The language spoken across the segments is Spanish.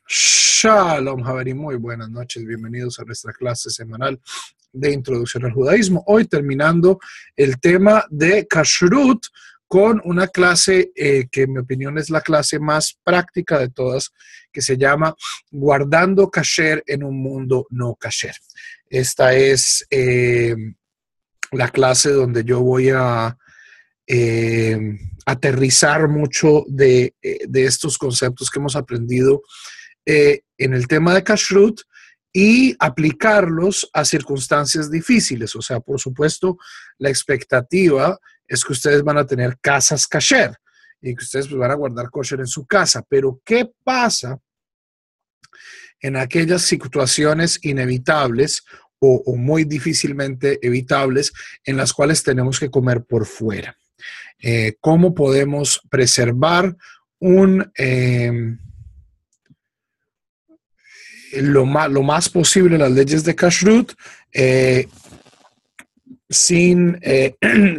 Shalom, Javerí, muy buenas noches, bienvenidos a nuestra clase semanal de Introducción al Judaísmo. Hoy terminando el tema de Kashrut con una clase que en mi opinión es la clase más práctica de todas, que se llama Guardando Kasher en un mundo no kasher. Esta es la clase donde yo voy a aterrizar mucho de estos conceptos que hemos aprendido en el tema de Kashrut y aplicarlos a circunstancias difíciles. O sea, por supuesto, la expectativa es que ustedes van a tener casas kasher y que ustedes pues, van a guardar kosher en su casa. Pero, ¿qué pasa en aquellas situaciones inevitables o muy difícilmente evitables en las cuales tenemos que comer por fuera? ¿Cómo podemos preservar lo más posible las leyes de Kashrut sin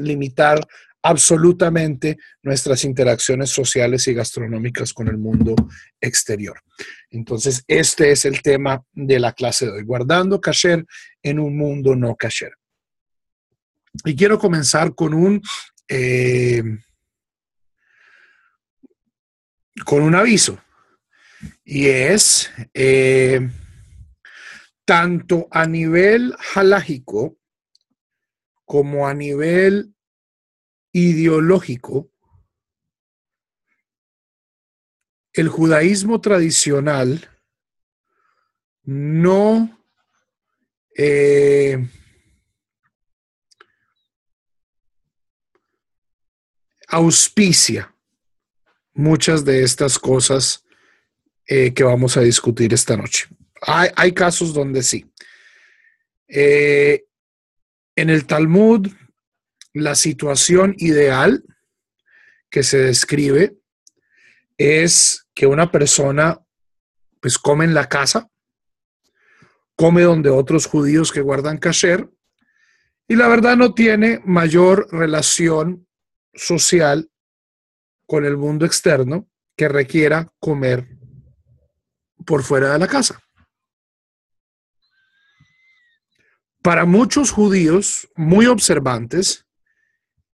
limitar absolutamente nuestras interacciones sociales y gastronómicas con el mundo exterior? Entonces, este es el tema de la clase de hoy, guardando kasher en un mundo no kasher. Y quiero comenzar con un aviso, y es tanto a nivel halájico como a nivel ideológico, el judaísmo tradicional no auspicia muchas de estas cosas que vamos a discutir esta noche. Hay casos donde sí. En el Talmud, la situación ideal que se describe es que una persona pues come en la casa, come donde otros judíos que guardan kasher, y la verdad no tiene mayor relación social con el mundo externo que requiera comer por fuera de la casa. Para muchos judíos muy observantes,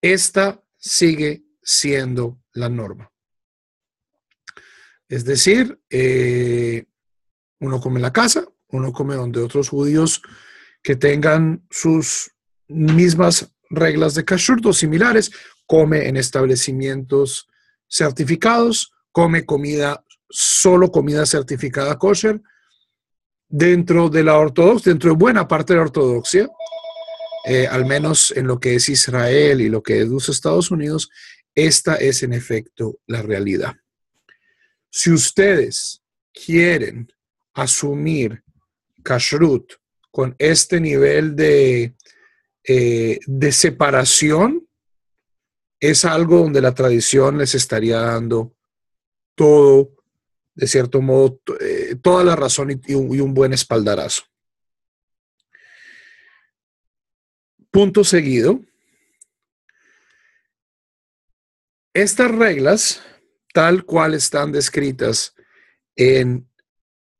esta sigue siendo la norma. Es decir, uno come en la casa, uno come donde otros judíos que tengan sus mismas reglas de kashrut o similares, come en establecimientos certificados, come solo comida certificada kosher, dentro de la ortodoxia, dentro de buena parte de la ortodoxia, al menos en lo que es Israel y lo que es los Estados Unidos, esta es en efecto la realidad. Si ustedes quieren asumir kashrut con este nivel de separación, es algo donde la tradición les estaría dando todo, de cierto modo, toda la razón y un buen espaldarazo. Punto seguido. Estas reglas, tal cual están descritas en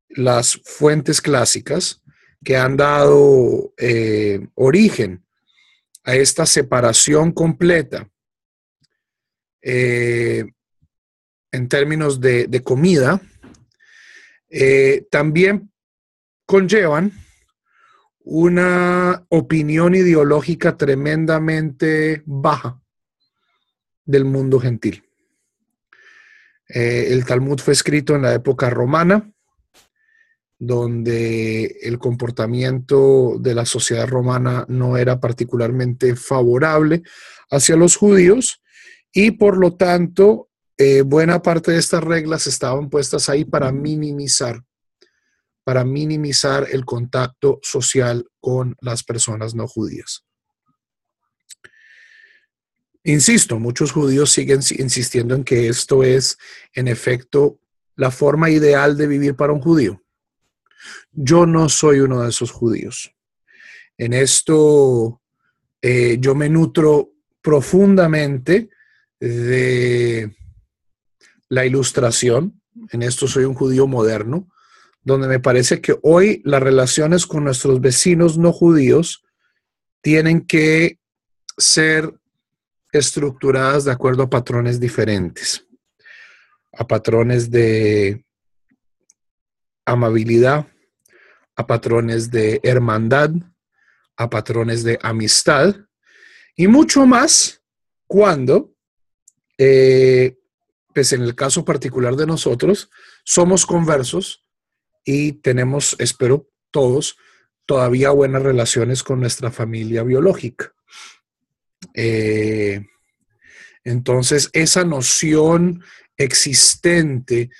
las fuentes clásicas que han dado origen a esta separación completa en términos de comida, también conllevan una opinión ideológica tremendamente baja del mundo gentil. El Talmud fue escrito en la época romana, donde el comportamiento de la sociedad romana no era particularmente favorable hacia los judíos y por lo tanto buena parte de estas reglas estaban puestas ahí para minimizar el contacto social con las personas no judías. Insisto, muchos judíos siguen insistiendo en que esto es, en efecto, la forma ideal de vivir para un judío. Yo no soy uno de esos judíos. En esto yo me nutro profundamente de la Ilustración, en esto soy un judío moderno, donde me parece que hoy las relaciones con nuestros vecinos no judíos tienen que ser estructuradas de acuerdo a patrones diferentes, a patrones de amabilidad, a patrones de hermandad, a patrones de amistad y mucho más cuando, pues en el caso particular de nosotros, somos conversos y tenemos, espero todos, todavía buenas relaciones con nuestra familia biológica. Entonces, esa noción existente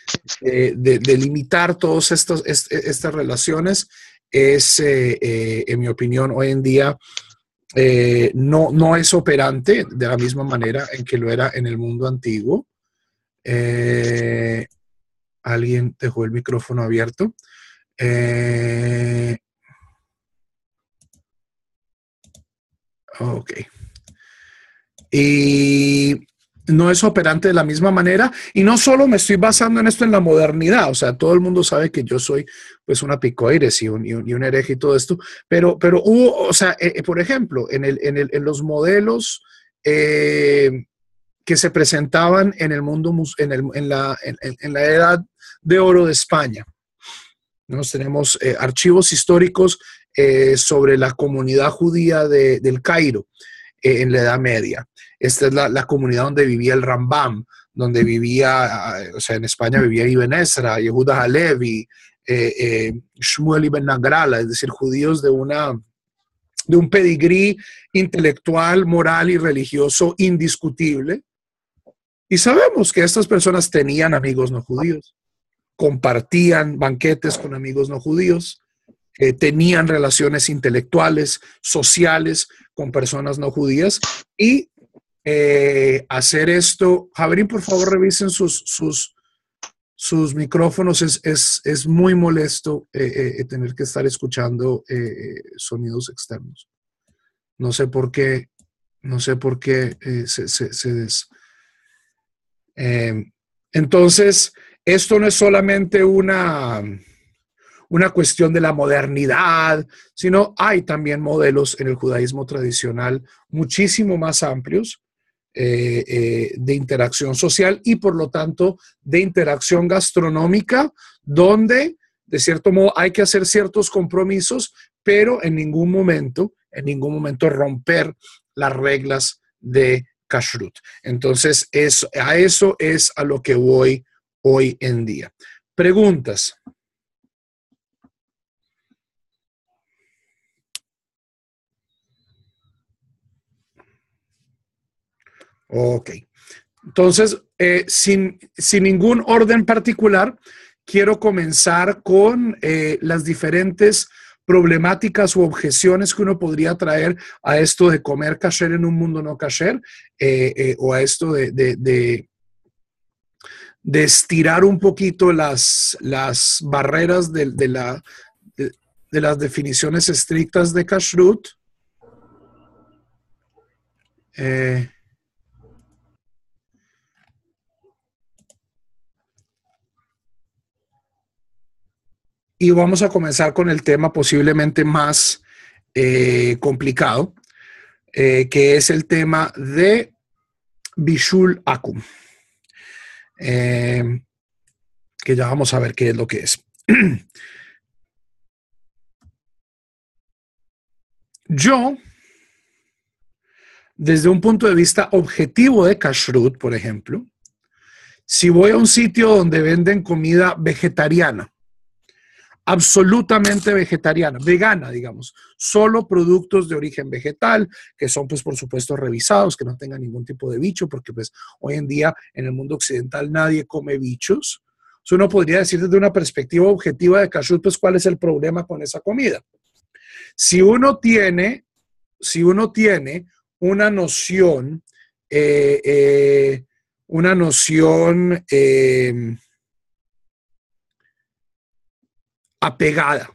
de limitar todas estas relaciones es, en mi opinión, hoy en día no es operante de la misma manera en que lo era en el mundo antiguo. Alguien dejó el micrófono abierto. Ok. Y no es operante de la misma manera. Y no solo me estoy basando en esto en la modernidad. O sea, todo el mundo sabe que yo soy pues una picoires y un hereje y todo esto. Pero hubo, o sea, por ejemplo, en los modelos que se presentaban en el mundo, en la edad de oro de España. Nos tenemos archivos históricos sobre la comunidad judía del Cairo en la Edad Media. Esta es la comunidad donde vivía el Rambam, donde vivía, o sea, en España vivía Ibn Ezra, Yehuda Halevi, Shmuel Ibn Nagrala, es decir, judíos de un pedigrí intelectual, moral y religioso indiscutible. Y sabemos que estas personas tenían amigos no judíos, compartían banquetes con amigos no judíos, tenían relaciones intelectuales, sociales con personas no judías y hacer esto. Javerín, por favor, revisen sus micrófonos. Es muy molesto tener que estar escuchando sonidos externos. No sé por qué entonces, esto no es solamente una cuestión de la modernidad, sino hay también modelos en el judaísmo tradicional muchísimo más amplios de interacción social y por lo tanto de interacción gastronómica, donde de cierto modo hay que hacer ciertos compromisos, pero en ningún momento romper las reglas de kashrut. Entonces, a eso es a lo que voy hoy en día. Preguntas. Ok. Entonces, sin ningún orden particular, quiero comenzar con las diferentes problemáticas u objeciones que uno podría traer a esto de comer kasher en un mundo no kasher, o a esto de estirar un poquito las barreras de las definiciones estrictas de kashrut. Y vamos a comenzar con el tema posiblemente más complicado, que es el tema de Bishul Akum, que ya vamos a ver qué es lo que es. Yo, desde un punto de vista objetivo de kashrut, por ejemplo, si voy a un sitio donde venden comida vegetariana, absolutamente vegetariana, vegana, digamos, solo productos de origen vegetal, que son, pues, por supuesto, revisados, que no tengan ningún tipo de bicho, porque, pues, hoy en día en el mundo occidental nadie come bichos. So, uno podría decir desde una perspectiva objetiva de kashrut, pues, ¿cuál es el problema con esa comida? Si uno tiene una noción, apegada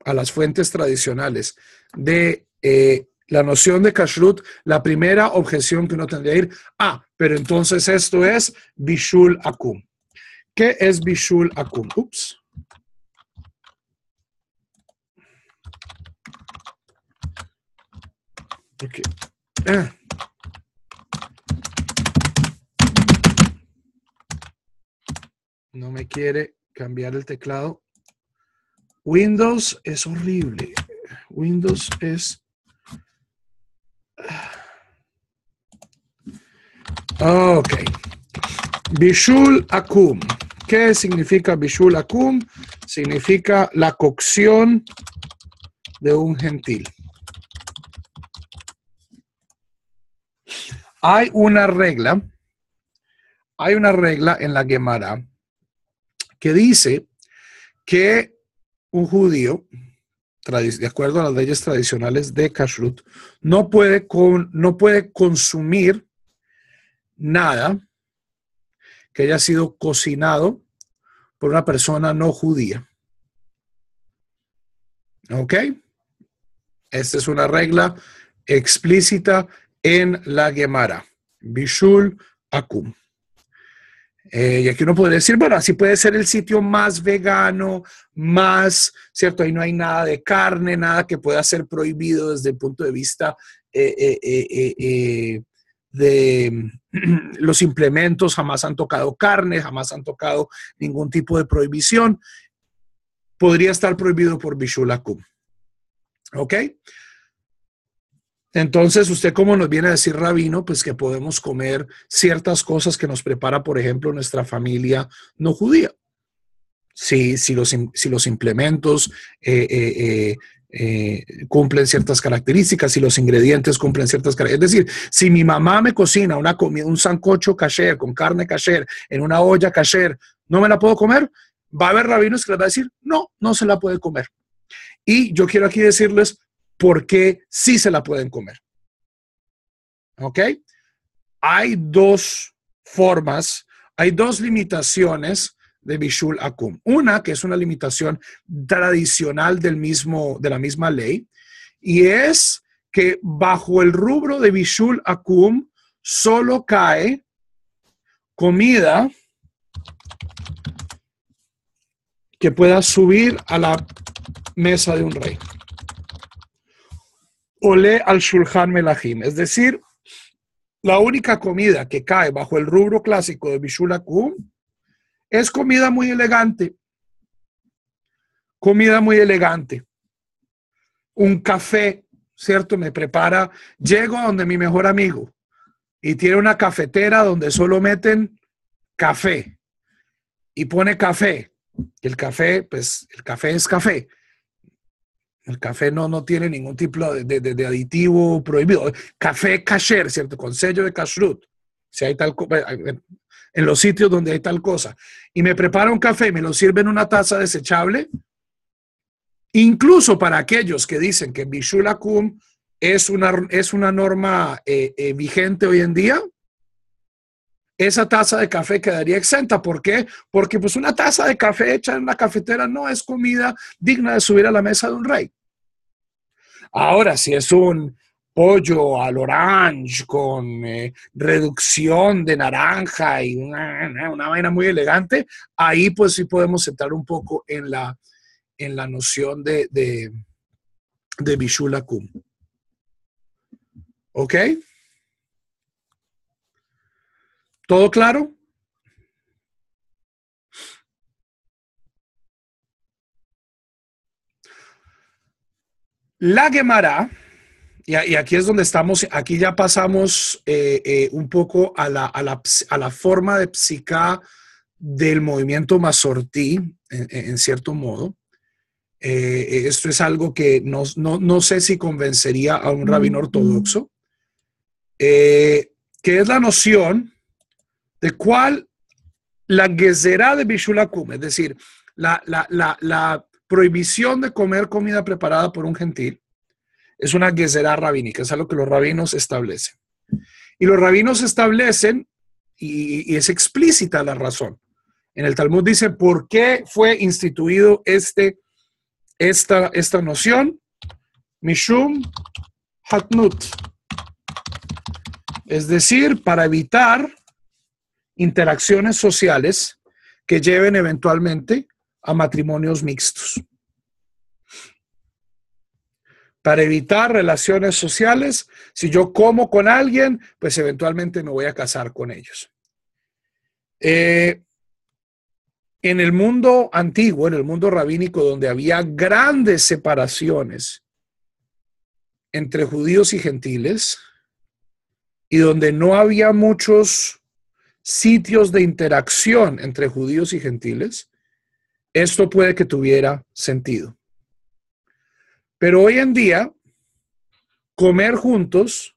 a las fuentes tradicionales de la noción de kashrut, la primera objeción que uno tendría que ir, pero entonces esto es Bishul Akum. ¿Qué es Bishul Akum? Ups. Okay. No me quiere cambiar el teclado. Windows es horrible. Windows es... Ok. Bishul Akum. ¿Qué significa Bishul Akum? Significa la cocción de un gentil. Hay una regla en la Gemara que dice que un judío, de acuerdo a las leyes tradicionales de Kashrut, no puede consumir nada que haya sido cocinado por una persona no judía. ¿Ok? Esta es una regla explícita en la Gemara. Bishul Akum. Y aquí uno podría decir, bueno, así puede ser el sitio más vegano, más, ¿cierto? Ahí no hay nada de carne, nada que pueda ser prohibido desde el punto de vista de los implementos. Jamás han tocado carne, jamás han tocado ningún tipo de prohibición. Podría estar prohibido por Bishul Akum. ¿Ok? Entonces, usted como nos viene a decir, rabino, pues que podemos comer ciertas cosas que nos prepara, por ejemplo, nuestra familia no judía. Si los implementos cumplen ciertas características, si los ingredientes cumplen ciertas características. Es decir, si mi mamá me cocina una comida, un sancocho kasher con carne kasher en una olla kasher, ¿no me la puedo comer? Va a haber rabinos que les va a decir, no, no se la puede comer. Y yo quiero aquí decirles por qué sí se la pueden comer. ¿Ok? Hay dos formas, hay dos limitaciones de Bishul Akum. Una que es una limitación tradicional de la misma ley, y es que bajo el rubro de Bishul Akum solo cae comida que pueda subir a la mesa de un rey. Ole al Shulchan Melachim, es decir, la única comida que cae bajo el rubro clásico de Bishul Akum es comida muy elegante. Comida muy elegante. Un café, ¿cierto? Me prepara, llego a donde mi mejor amigo y tiene una cafetera donde solo meten café y pone café. El café, pues el café es café. El café no tiene ningún tipo de aditivo prohibido. Café kasher, ¿cierto? Con sello de kashrut. Si hay tal en los sitios donde hay tal cosa. Y me prepara un café y me lo sirve en una taza desechable. Incluso para aquellos que dicen que Bishul Akum es una norma vigente hoy en día, esa taza de café quedaría exenta. ¿Por qué? Porque pues una taza de café hecha en una cafetera no es comida digna de subir a la mesa de un rey. Ahora, si es un pollo al orange con reducción de naranja y una vaina muy elegante, ahí pues sí podemos entrar un poco en la noción de Bishul Akum. ¿Ok? ¿Todo claro? La Gemara, y aquí es donde estamos, aquí ya pasamos un poco a la forma de psiká del movimiento masortí, en cierto modo. Esto es algo que no sé si convencería a un rabino ortodoxo, que es la noción de cuál la gezerá de Bishul Akum, es decir, la prohibición de comer comida preparada por un gentil, es una gezerá rabínica, es algo que los rabinos establecen. Y los rabinos establecen, y es explícita la razón. En el Talmud dice, ¿por qué fue instituido esta noción? Mishum hatnut. Es decir, para evitar interacciones sociales que lleven eventualmente a matrimonios mixtos. Para evitar relaciones sociales, si yo como con alguien, pues eventualmente me voy a casar con ellos. En el mundo antiguo, en el mundo rabínico, donde había grandes separaciones entre judíos y gentiles, y donde no había muchos sitios de interacción entre judíos y gentiles, esto puede que tuviera sentido. Pero hoy en día, comer juntos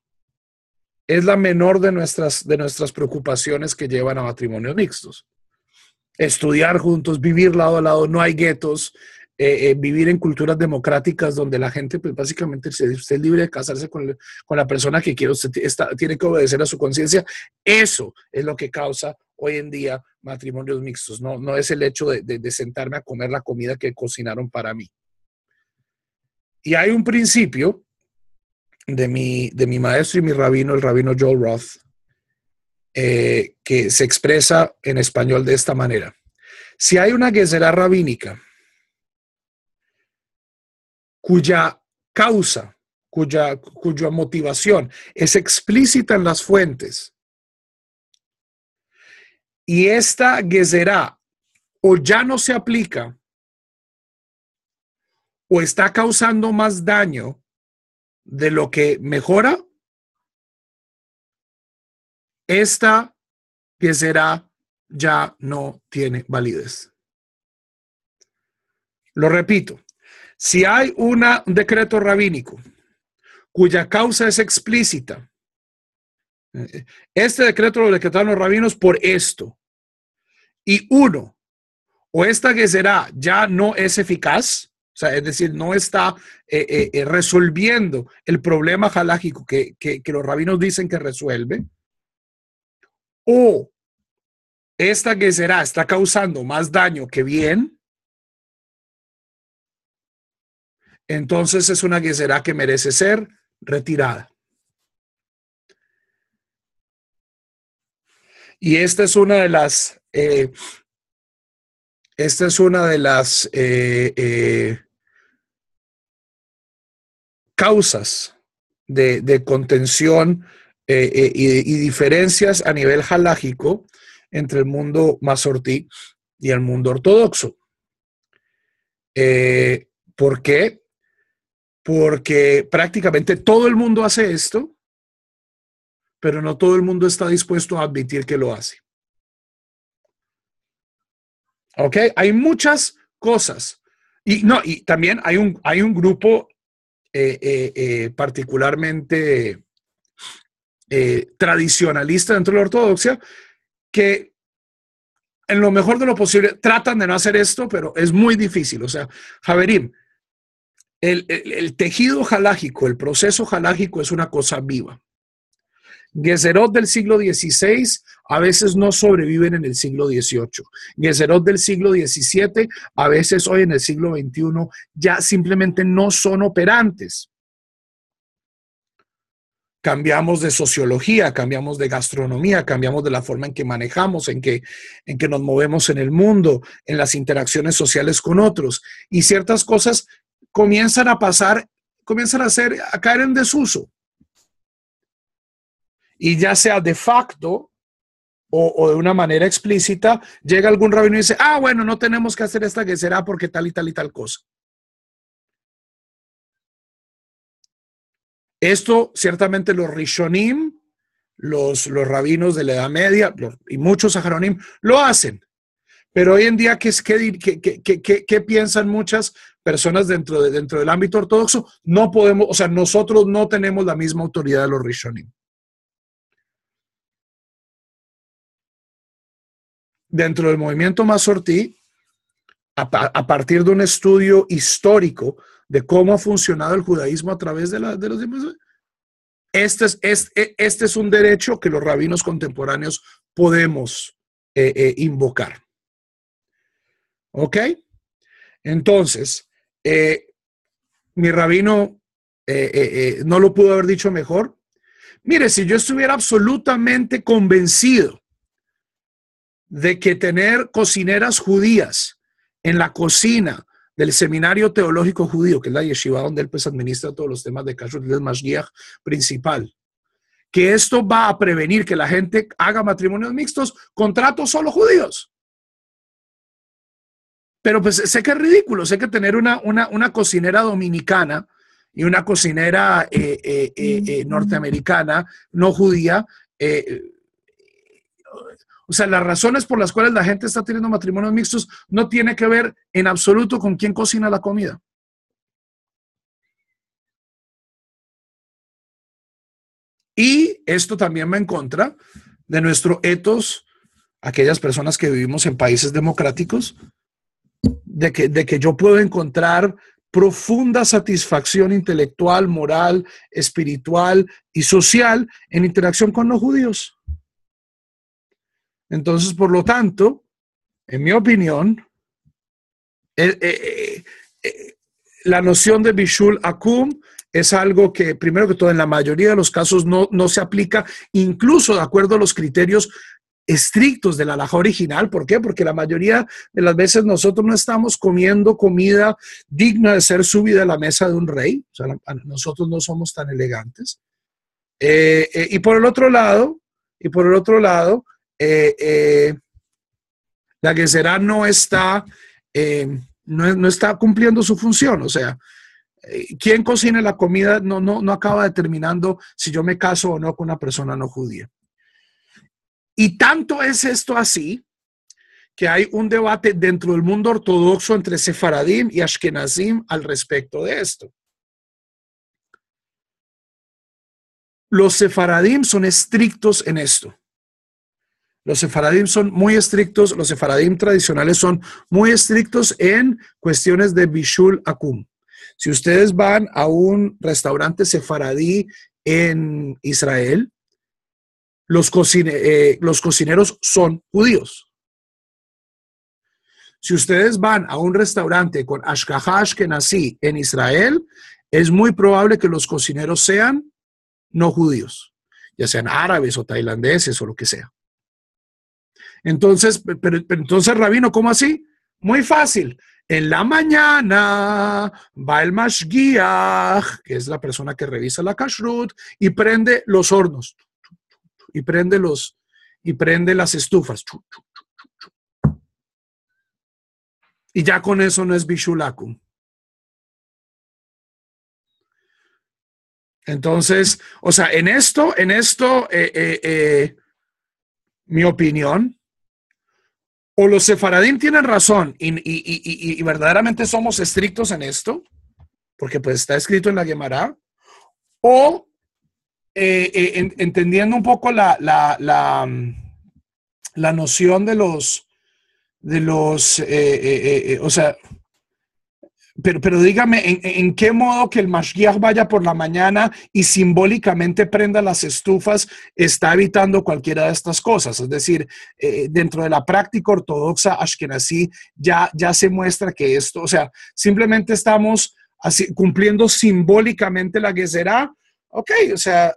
es la menor de nuestras preocupaciones que llevan a matrimonios mixtos. Estudiar juntos, vivir lado a lado, no hay guetos, vivir en culturas democráticas donde la gente, pues básicamente, usted es libre de casarse con la persona que quiere, usted tiene que obedecer a su conciencia. Eso es lo que causa hoy en día matrimonios mixtos. No es el hecho de sentarme a comer la comida que cocinaron para mí. Y hay un principio de mi maestro y mi rabino, el rabino Joel Roth, que se expresa en español de esta manera. Si hay una gezerá rabínica cuya causa, cuya motivación es explícita en las fuentes, y esta gezerá o ya no se aplica o está causando más daño de lo que mejora, esta gezerá ya no tiene validez. Lo repito, si hay un decreto rabínico cuya causa es explícita, este decreto lo decretaron los rabinos por esto, y o esta gezerá ya no es eficaz, o sea, es decir, no está resolviendo el problema halágico que los rabinos dicen que resuelve, o esta gezerá está causando más daño que bien, entonces es una gezerá que merece ser retirada. Y esta es una de las causas de contención y diferencias a nivel halágico entre el mundo masortí y el mundo ortodoxo. ¿Por qué? Porque prácticamente todo el mundo hace esto, pero no todo el mundo está dispuesto a admitir que lo hace. ¿Ok? Hay muchas cosas. Y también hay un grupo particularmente tradicionalista dentro de la ortodoxia que en lo mejor de lo posible tratan de no hacer esto, pero es muy difícil. O sea, Javerim, el tejido halágico, el proceso halágico es una cosa viva. Gezerot del siglo XVI a veces no sobreviven en el siglo XVIII. Gezerot del siglo XVII a veces hoy en el siglo XXI ya simplemente no son operantes. Cambiamos de sociología, cambiamos de gastronomía, cambiamos de la forma en que manejamos, en que nos movemos en el mundo, en las interacciones sociales con otros. Y ciertas cosas comienzan a pasar, a caer en desuso. Y ya sea de facto o de una manera explícita, llega algún rabino y dice, bueno, no tenemos que hacer esta gezerá porque tal y tal y tal cosa. Esto ciertamente los Rishonim, los rabinos de la Edad Media y muchos Saharonim lo hacen. Pero hoy en día, ¿qué piensan muchas personas dentro del ámbito ortodoxo? No podemos, o sea, nosotros no tenemos la misma autoridad de los Rishonim. Dentro del movimiento masortí, a partir de un estudio histórico de cómo ha funcionado el judaísmo a través de los tiempos, este es un derecho que los rabinos contemporáneos podemos invocar. ¿Ok? Entonces, mi rabino no lo pudo haber dicho mejor. Mire, si yo estuviera absolutamente convencido de que tener cocineras judías en la cocina del Seminario Teológico Judío, que es la yeshiva donde él pues administra todos los temas de kashrut, el mashgiach principal, que esto va a prevenir que la gente haga matrimonios mixtos con tratos solo judíos. Pero pues sé que es ridículo, sé que tener una cocinera dominicana y una cocinera norteamericana, no judía, o sea, las razones por las cuales la gente está teniendo matrimonios mixtos no tiene que ver en absoluto con quién cocina la comida. Y esto también va en contra de nuestro ethos, aquellas personas que vivimos en países democráticos, de que yo puedo encontrar profunda satisfacción intelectual, moral, espiritual y social en interacción con los judíos. Entonces, por lo tanto, en mi opinión, la noción de Bishul Akum es algo que, primero que todo, en la mayoría de los casos no se aplica, incluso de acuerdo a los criterios estrictos de la halajá original. ¿Por qué? Porque la mayoría de las veces nosotros no estamos comiendo comida digna de ser subida a la mesa de un rey. O sea, nosotros no somos tan elegantes. Y por el otro lado, la Gezerá no está cumpliendo su función. O sea, quien cocina la comida no acaba determinando si yo me caso o no con una persona no judía. Y tanto es esto así que hay un debate dentro del mundo ortodoxo entre sefaradim y ashkenazim al respecto de esto. Los sefaradim son estrictos en esto. Los sefaradim son muy estrictos, los sefaradim tradicionales son muy estrictos en cuestiones de Bishul Akum. Si ustedes van a un restaurante sefaradí en Israel, los cocineros son judíos. Si ustedes van a un restaurante con Ashkaha Ashkenazi en Israel, es muy probable que los cocineros sean no judíos, ya sean árabes o tailandeses o lo que sea. Entonces, entonces, rabino, ¿cómo así? Muy fácil. En la mañana va el mashgiach, que es la persona que revisa la kashrut, y prende los hornos, y prende las estufas. Y ya con eso no es Bishul Akum. Entonces, o sea, en esto, mi opinión, o los sefaradim tienen razón y verdaderamente somos estrictos en esto, porque pues está escrito en la Gemara, o entendiendo un poco la noción de los o sea, pero dígame, ¿en qué modo que el mashgiach vaya por la mañana y simbólicamente prenda las estufas está evitando cualquiera de estas cosas? Es decir, dentro de la práctica ortodoxa ashkenazí ya se muestra que esto, o sea, simplemente estamos así, cumpliendo simbólicamente la gezerá. Ok, o sea,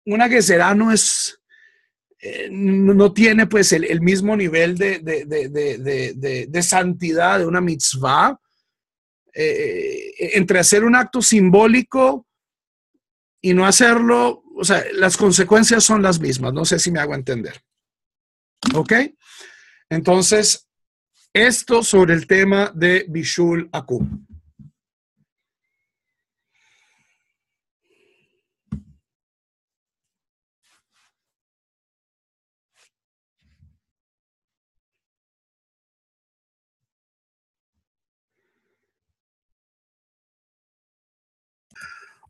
una gezerá no es... no tiene pues el mismo nivel de santidad de una mitzvah. Entre hacer un acto simbólico y no hacerlo, o sea, las consecuencias son las mismas. No sé si me hago entender. ¿Ok? Entonces, esto sobre el tema de Bishul Akum.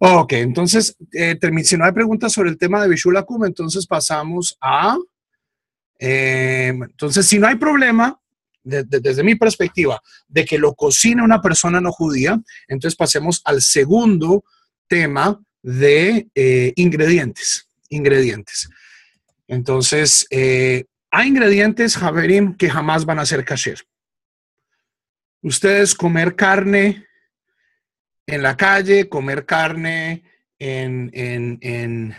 Ok, entonces, si no hay preguntas sobre el tema de Bishul Akum, entonces pasamos a... entonces, si no hay problema, desde mi perspectiva, de que lo cocine una persona no judía, entonces pasemos al segundo tema de ingredientes. Entonces, hay ingredientes, Javerim, que jamás van a ser kasher. Ustedes comer carne en la calle, comer carne en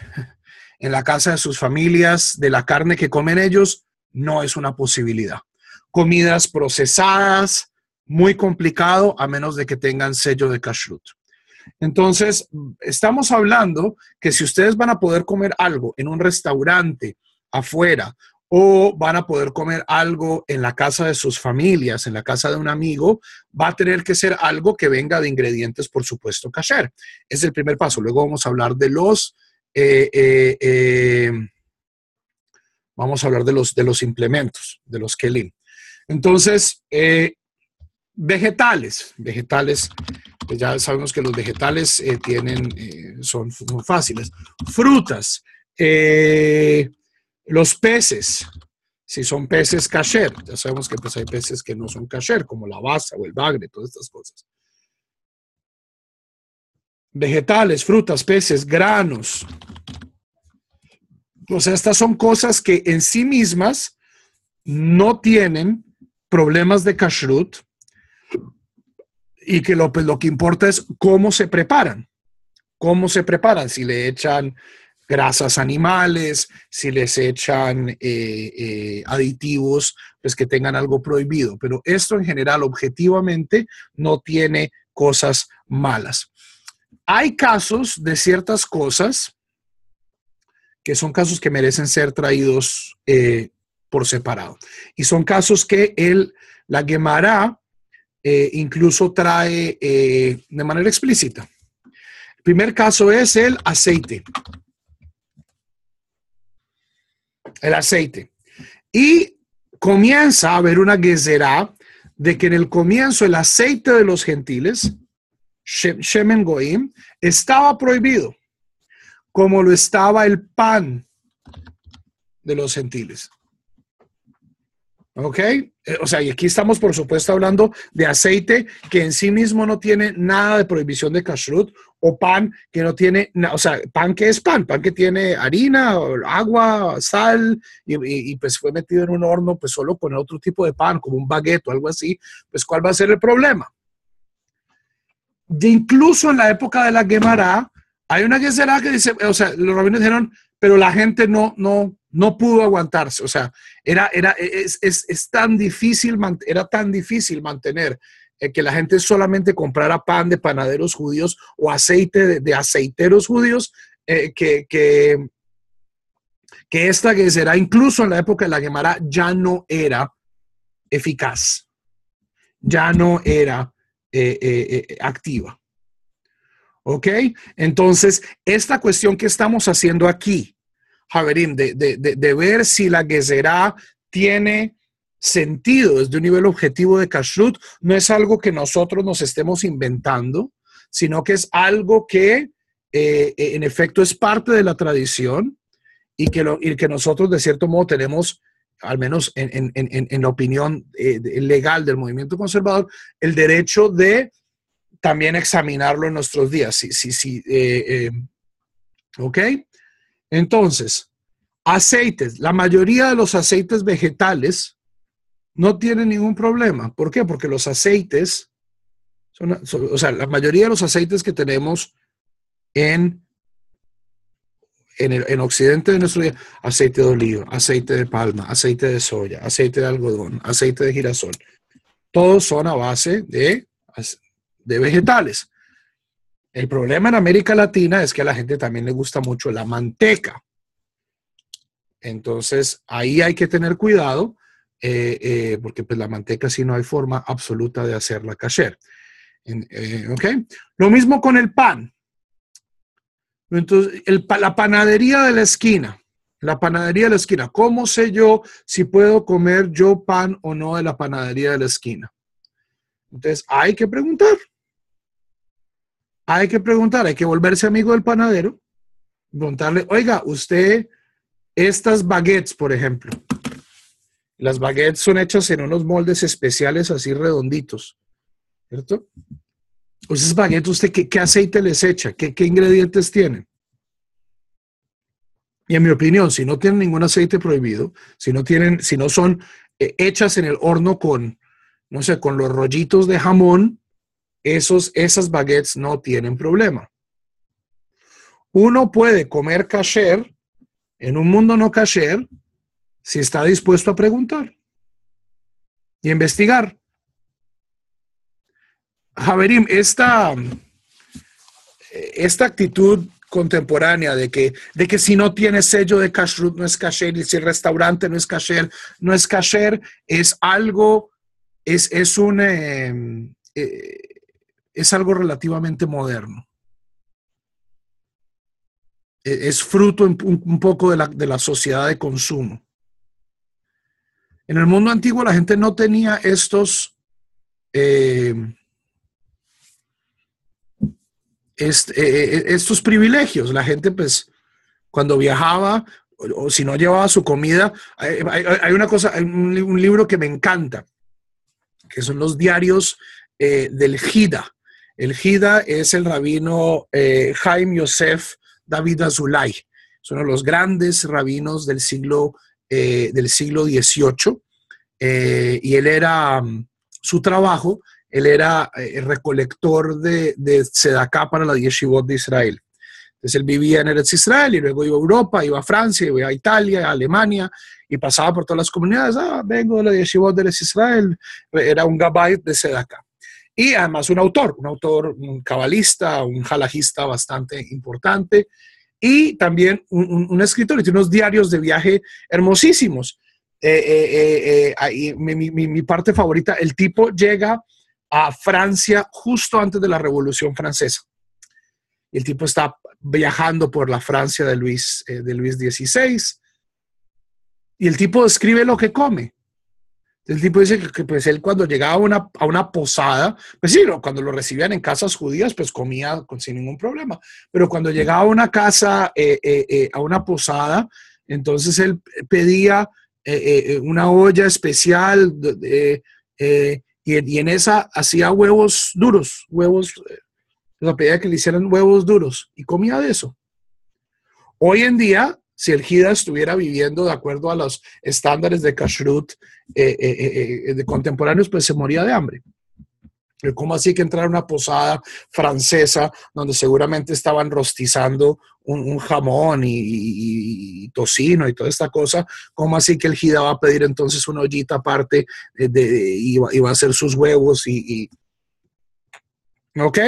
la casa de sus familias, de la carne que comen ellos, no es una posibilidad. Comidas procesadas, muy complicado a menos de que tengan sello de kashrut. Entonces, estamos hablando que si ustedes van a poder comer algo en un restaurante afuera o van a poder comer algo en la casa de sus familias, en la casa de un amigo, va a tener que ser algo que venga de ingredientes, por supuesto, kasher. Es el primer paso. Luego vamos a hablar de los implementos, de los kelim. Entonces, vegetales, pues ya sabemos que los vegetales son fáciles. Frutas, los peces, si son peces kasher, ya sabemos que pues hay peces que no son kasher, como la basa o el bagre, todas estas cosas. Vegetales, frutas, peces, granos. O sea, estas son cosas que en sí mismas no tienen problemas de kashrut y que lo que importa es cómo se preparan. Cómo se preparan, si le echan grasas animales, si les echan aditivos, pues que tengan algo prohibido. Pero esto en general, objetivamente, no tiene cosas malas. Hay casos de ciertas cosas que son casos que merecen ser traídos por separado. Y son casos que la Gemara incluso trae de manera explícita. El primer caso es el aceite. El aceite. Y comienza a haber una gezerá de que en el comienzo el aceite de los gentiles, Shemen Goim, estaba prohibido, como lo estaba el pan de los gentiles. ¿Ok? O sea, y aquí estamos, por supuesto, hablando de aceite que en sí mismo no tiene nada de prohibición de kashrut, o pan que no tiene, o sea, pan que es pan que tiene harina, agua, sal, y pues fue metido en un horno, pues solo con otro tipo de pan, como un baguette o algo así, pues ¿cuál va a ser el problema? Incluso en la época de la Gemara, hay una Gezerá que dice, o sea, los rabinos dijeron, pero la gente no pudo aguantarse. O sea, era tan difícil, era tan difícil mantener que la gente solamente comprara pan de panaderos judíos o aceite de aceiteros judíos, que esta Gezerá, incluso en la época de la Gemara, ya no era eficaz, ya no era activa. ¿Ok? Entonces, esta cuestión que estamos haciendo aquí, Javerim, de ver si la Gezerá tiene sentido desde un nivel objetivo de kashrut, no es algo que nosotros nos estemos inventando, sino que es algo que en efecto es parte de la tradición y que nosotros de cierto modo tenemos, al menos en la opinión legal del movimiento conservador, el derecho de también examinarlo en nuestros días. Sí. ¿Ok? Entonces, aceites. La mayoría de los aceites vegetales no tienen ningún problema. ¿Por qué? Porque los aceites, o sea, la mayoría de los aceites que tenemos en Occidente de nuestro día, aceite de oliva, aceite de palma, aceite de soya, aceite de algodón, aceite de girasol, todos son a base de vegetales. El problema en América Latina es que a la gente también le gusta mucho la manteca. Entonces, ahí hay que tener cuidado, porque pues la manteca sí no hay forma absoluta de hacerla kasher. ¿Ok? Lo mismo con el pan. Entonces, la panadería de la esquina. La panadería de la esquina. ¿Cómo sé yo si puedo comer yo pan o no de la panadería de la esquina? Entonces, hay que preguntar. Hay que volverse amigo del panadero, preguntarle, oiga, usted, estas baguettes, por ejemplo, las baguettes son hechas en unos moldes especiales así redonditos, ¿cierto? Pues esas baguettes, ¿usted qué aceite les echa? ¿Qué ingredientes tienen? Y en mi opinión, si no tienen ningún aceite prohibido, si no son hechas en el horno con, no sé, con los rollitos de jamón, esas baguettes no tienen problema. Uno puede comer kasher en un mundo no kasher si está dispuesto a preguntar y a investigar. Javerim, esta actitud contemporánea de que si no tiene sello de kashrut no es kasher, y si el restaurante no es kasher, es algo, es algo relativamente moderno. Es fruto un poco de la sociedad de consumo. En el mundo antiguo la gente no tenía estos privilegios. La gente, pues, cuando viajaba o si no llevaba su comida, hay una cosa, hay un libro que me encanta, que son los diarios del Hida. El Hida es el rabino Chaim Yosef David Azulay. Es uno de los grandes rabinos del siglo XVIII. Y él era, su trabajo, él era recolector de tzedaká para la yeshivot de Israel. Entonces él vivía en Eretz Israel y luego iba a Europa, iba a Francia, iba a Italia, a Alemania y pasaba por todas las comunidades. Vengo de la yeshivot de Eretz Israel. Era un gabay de tzedaká. Y además un cabalista, un halajista bastante importante. Y también un escritor, y tiene unos diarios de viaje hermosísimos. Mi parte favorita, el tipo llega a Francia justo antes de la Revolución Francesa. Y el tipo está viajando por la Francia de Luis XVI. Y el tipo describe lo que come. El tipo dice que pues él cuando llegaba a una posada, pues sí, cuando lo recibían en casas judías, pues comía sin ningún problema. Pero cuando llegaba a una casa, a una posada, entonces él pedía una olla especial y en esa hacía huevos duros, le pedía que le hicieran huevos duros y comía de eso. Hoy en día, si el Hida estuviera viviendo de acuerdo a los estándares de kashrut de contemporáneos, pues se moría de hambre. ¿Cómo así que entrar a una posada francesa donde seguramente estaban rostizando un jamón y tocino y toda esta cosa? ¿Cómo así que el Hida va a pedir entonces una ollita aparte y va a hacer sus huevos? ¿Ok?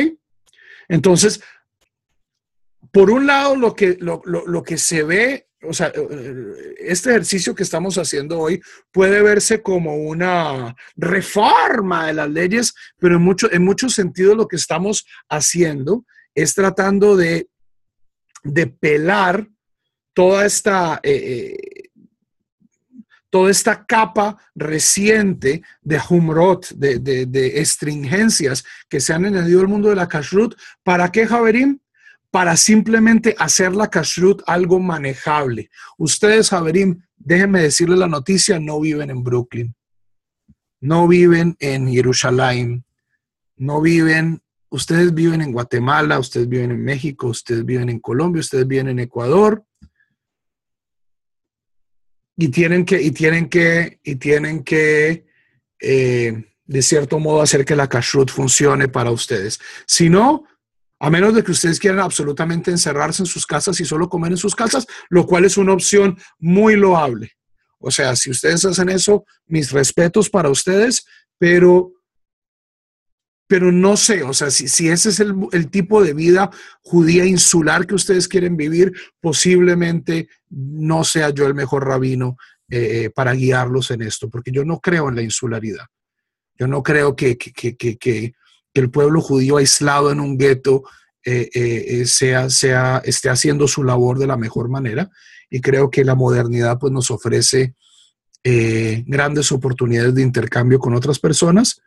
Entonces, por un lado, lo que se ve, o sea, este ejercicio que estamos haciendo hoy puede verse como una reforma de las leyes, pero en muchos sentidos lo que estamos haciendo es tratando de pelar toda esta capa reciente de humrot, de estringencias que se han añadido al mundo de la kashrut. ¿Para qué, Javerim? Para simplemente hacer la kashrut algo manejable. Ustedes, Javerim, déjenme decirles la noticia, no viven en Brooklyn, no viven en Jerusalén, ustedes viven en Guatemala, ustedes viven en México, ustedes viven en Colombia, ustedes viven en Ecuador, y tienen que de cierto modo hacer que la kashrut funcione para ustedes. Si no, a menos de que ustedes quieran absolutamente encerrarse en sus casas y solo comer en sus casas, lo cual es una opción muy loable. O sea, si ustedes hacen eso, mis respetos para ustedes, pero no sé, o sea, si ese es el tipo de vida judía insular que ustedes quieren vivir, posiblemente no sea yo el mejor rabino para guiarlos en esto, porque yo no creo en la insularidad. Yo no creo que el pueblo judío aislado en un gueto esté haciendo su labor de la mejor manera, y creo que la modernidad pues, nos ofrece grandes oportunidades de intercambio con otras personas,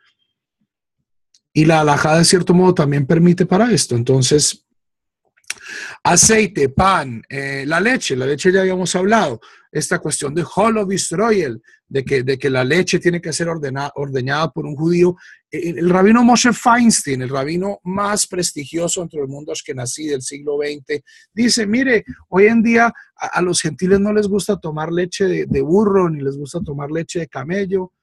y la halajá de cierto modo también permite para esto. Entonces, aceite, pan, la leche ya habíamos hablado, esta cuestión de Holov Israel, de que la leche tiene que ser ordeñada por un judío. El rabino Moshe Feinstein, el rabino más prestigioso entre el mundo ashkenazí del siglo XX, dice, mire, hoy en día a los gentiles no les gusta tomar leche de burro, ni les gusta tomar leche de camello.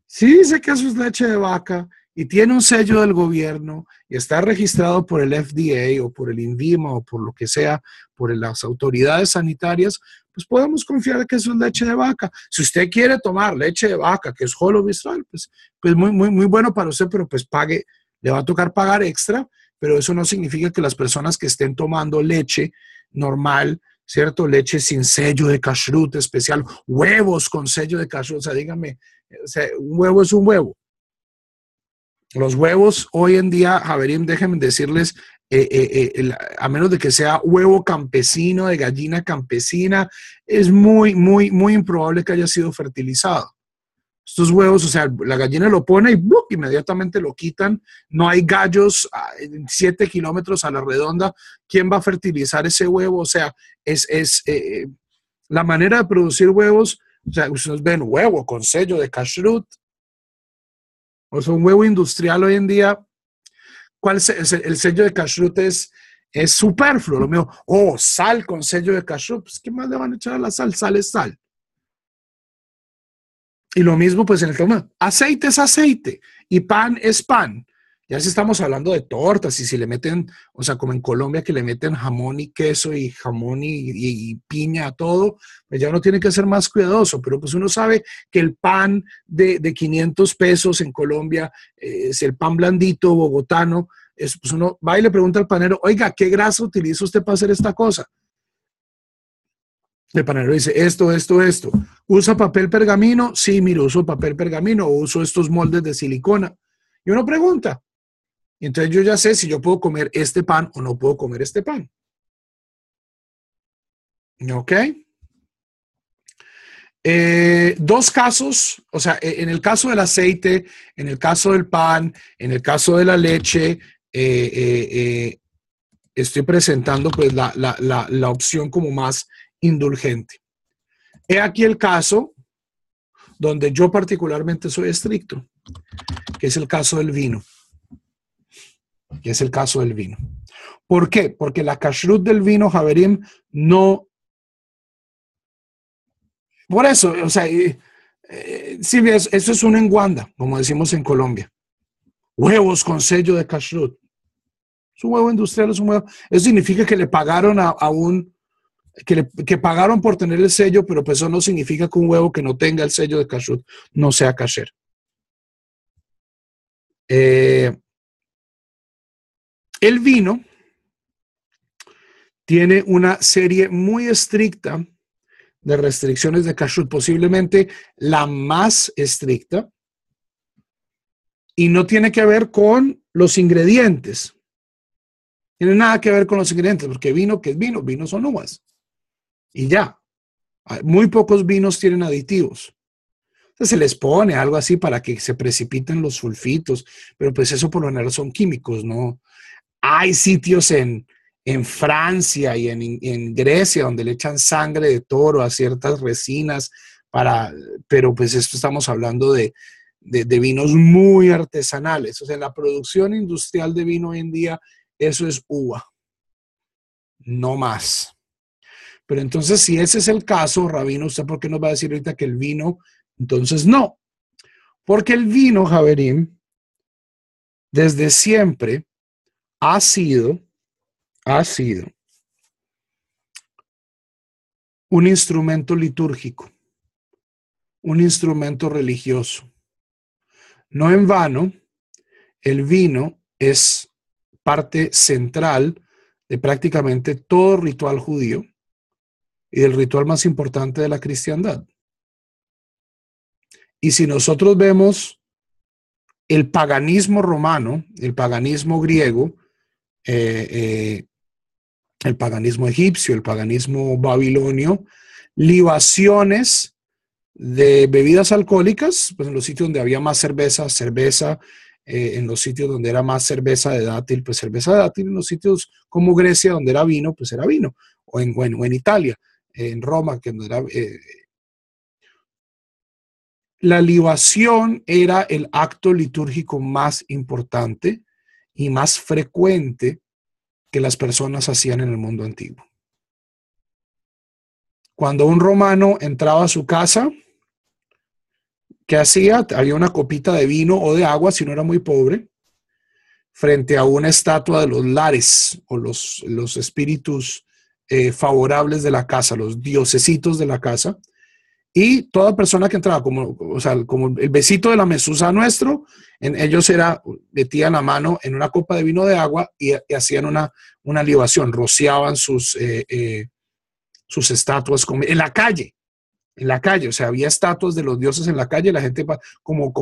Sí dice que eso es leche de vaca y tiene un sello del gobierno y está registrado por el FDA o por el INVIMA o por lo que sea, por las autoridades sanitarias, pues podemos confiar que eso es leche de vaca. Si usted quiere tomar leche de vaca, que es Holo Mistral, pues muy bueno para usted, pero pues pague, le va a tocar pagar extra, pero eso no significa que las personas que estén tomando leche normal, ¿cierto? Leche sin sello de kashrut especial, huevos con sello de kashrut, o sea, dígame, o sea, un huevo es un huevo. Los huevos hoy en día, Javerim, déjenme decirles, a menos de que sea huevo campesino, de gallina campesina, es muy improbable que haya sido fertilizado. Estos huevos, o sea, la gallina lo pone y ¡buc! Inmediatamente lo quitan. No hay gallos 7 kilómetros a la redonda. ¿Quién va a fertilizar ese huevo? O sea, la manera de producir huevos, o sea, ustedes ven huevo con sello de kashrut, o sea, un huevo industrial hoy en día, ¿cuál es el sello de kashrut? Es superfluo. Lo mío, sal con sello de kashrut, pues, ¿qué más le van a echar a la sal? Sal es sal. Y lo mismo pues en el tema, aceite es aceite y pan es pan. Ya si estamos hablando de tortas y si le meten, o sea, como en Colombia que le meten jamón y queso y jamón y piña a todo, pues ya uno tiene que ser más cuidadoso, pero pues uno sabe que el pan de 500 pesos en Colombia es el pan blandito bogotano, pues uno va y le pregunta al panero, oiga, ¿qué grasa utiliza usted para hacer esta cosa? El panadero dice esto. ¿Usa papel pergamino? Sí, miro, uso papel pergamino o uso estos moldes de silicona. Y uno pregunta. Y entonces yo ya sé si yo puedo comer este pan o no puedo comer este pan. ¿Ok? Dos casos, o sea, en el caso del aceite, en el caso del pan, en el caso de la leche, estoy presentando pues la opción como más indulgente. He aquí el caso donde yo particularmente soy estricto, que es el caso del vino. ¿Por qué? Porque la kashrut del vino, Javerim, no... Por eso, o sea, Silvia, eso es una enguanda, como decimos en Colombia. Huevos con sello de kashrut. Es un huevo industrial, es un huevo. Eso significa que le pagaron que pagaron por tener el sello, pero pues eso no significa que un huevo que no tenga el sello de kashrut no sea kasher. El vino tiene una serie muy estricta de restricciones de kashrut, posiblemente la más estricta, y no tiene que ver con los ingredientes. Tiene nada que ver con los ingredientes, porque vino, ¿qué es vino? Vino son uvas. Y ya. Muy pocos vinos tienen aditivos. Entonces se les pone algo así para que se precipiten los sulfitos, pero pues eso por lo general son químicos, ¿no? Hay sitios en Francia y en Grecia donde le echan sangre de toro a ciertas resinas, pero pues esto estamos hablando de vinos muy artesanales. O sea, la producción industrial de vino hoy en día, eso es uva, no más. Pero entonces, si ese es el caso, Rabino, ¿usted por qué nos va a decir ahorita que el vino? Entonces, no. Porque el vino, Javerim, desde siempre ha sido un instrumento litúrgico, un instrumento religioso. No en vano, el vino es parte central de prácticamente todo ritual judío y del ritual más importante de la cristiandad. Y si nosotros vemos el paganismo romano, el paganismo griego, el paganismo egipcio, el paganismo babilonio, libaciones de bebidas alcohólicas, pues en los sitios donde había más cerveza, en los sitios donde era más cerveza de dátil, pues cerveza de dátil, en los sitios como Grecia, donde era vino, pues era vino, o en Italia, en Roma, que no era... la libación era el acto litúrgico más importante y más frecuente que las personas hacían en el mundo antiguo. Cuando un romano entraba a su casa, ¿qué hacía? Había una copita de vino o de agua, si no era muy pobre, frente a una estatua de los lares o los espíritus favorables de la casa, los diosesitos de la casa. Y toda persona que entraba, como, o sea, como el besito de la mezuzá nuestro, ellos metían la mano en una copa de vino de agua y hacían una libación, rociaban sus estatuas en la calle, o sea, había estatuas de los dioses en la calle, la gente, como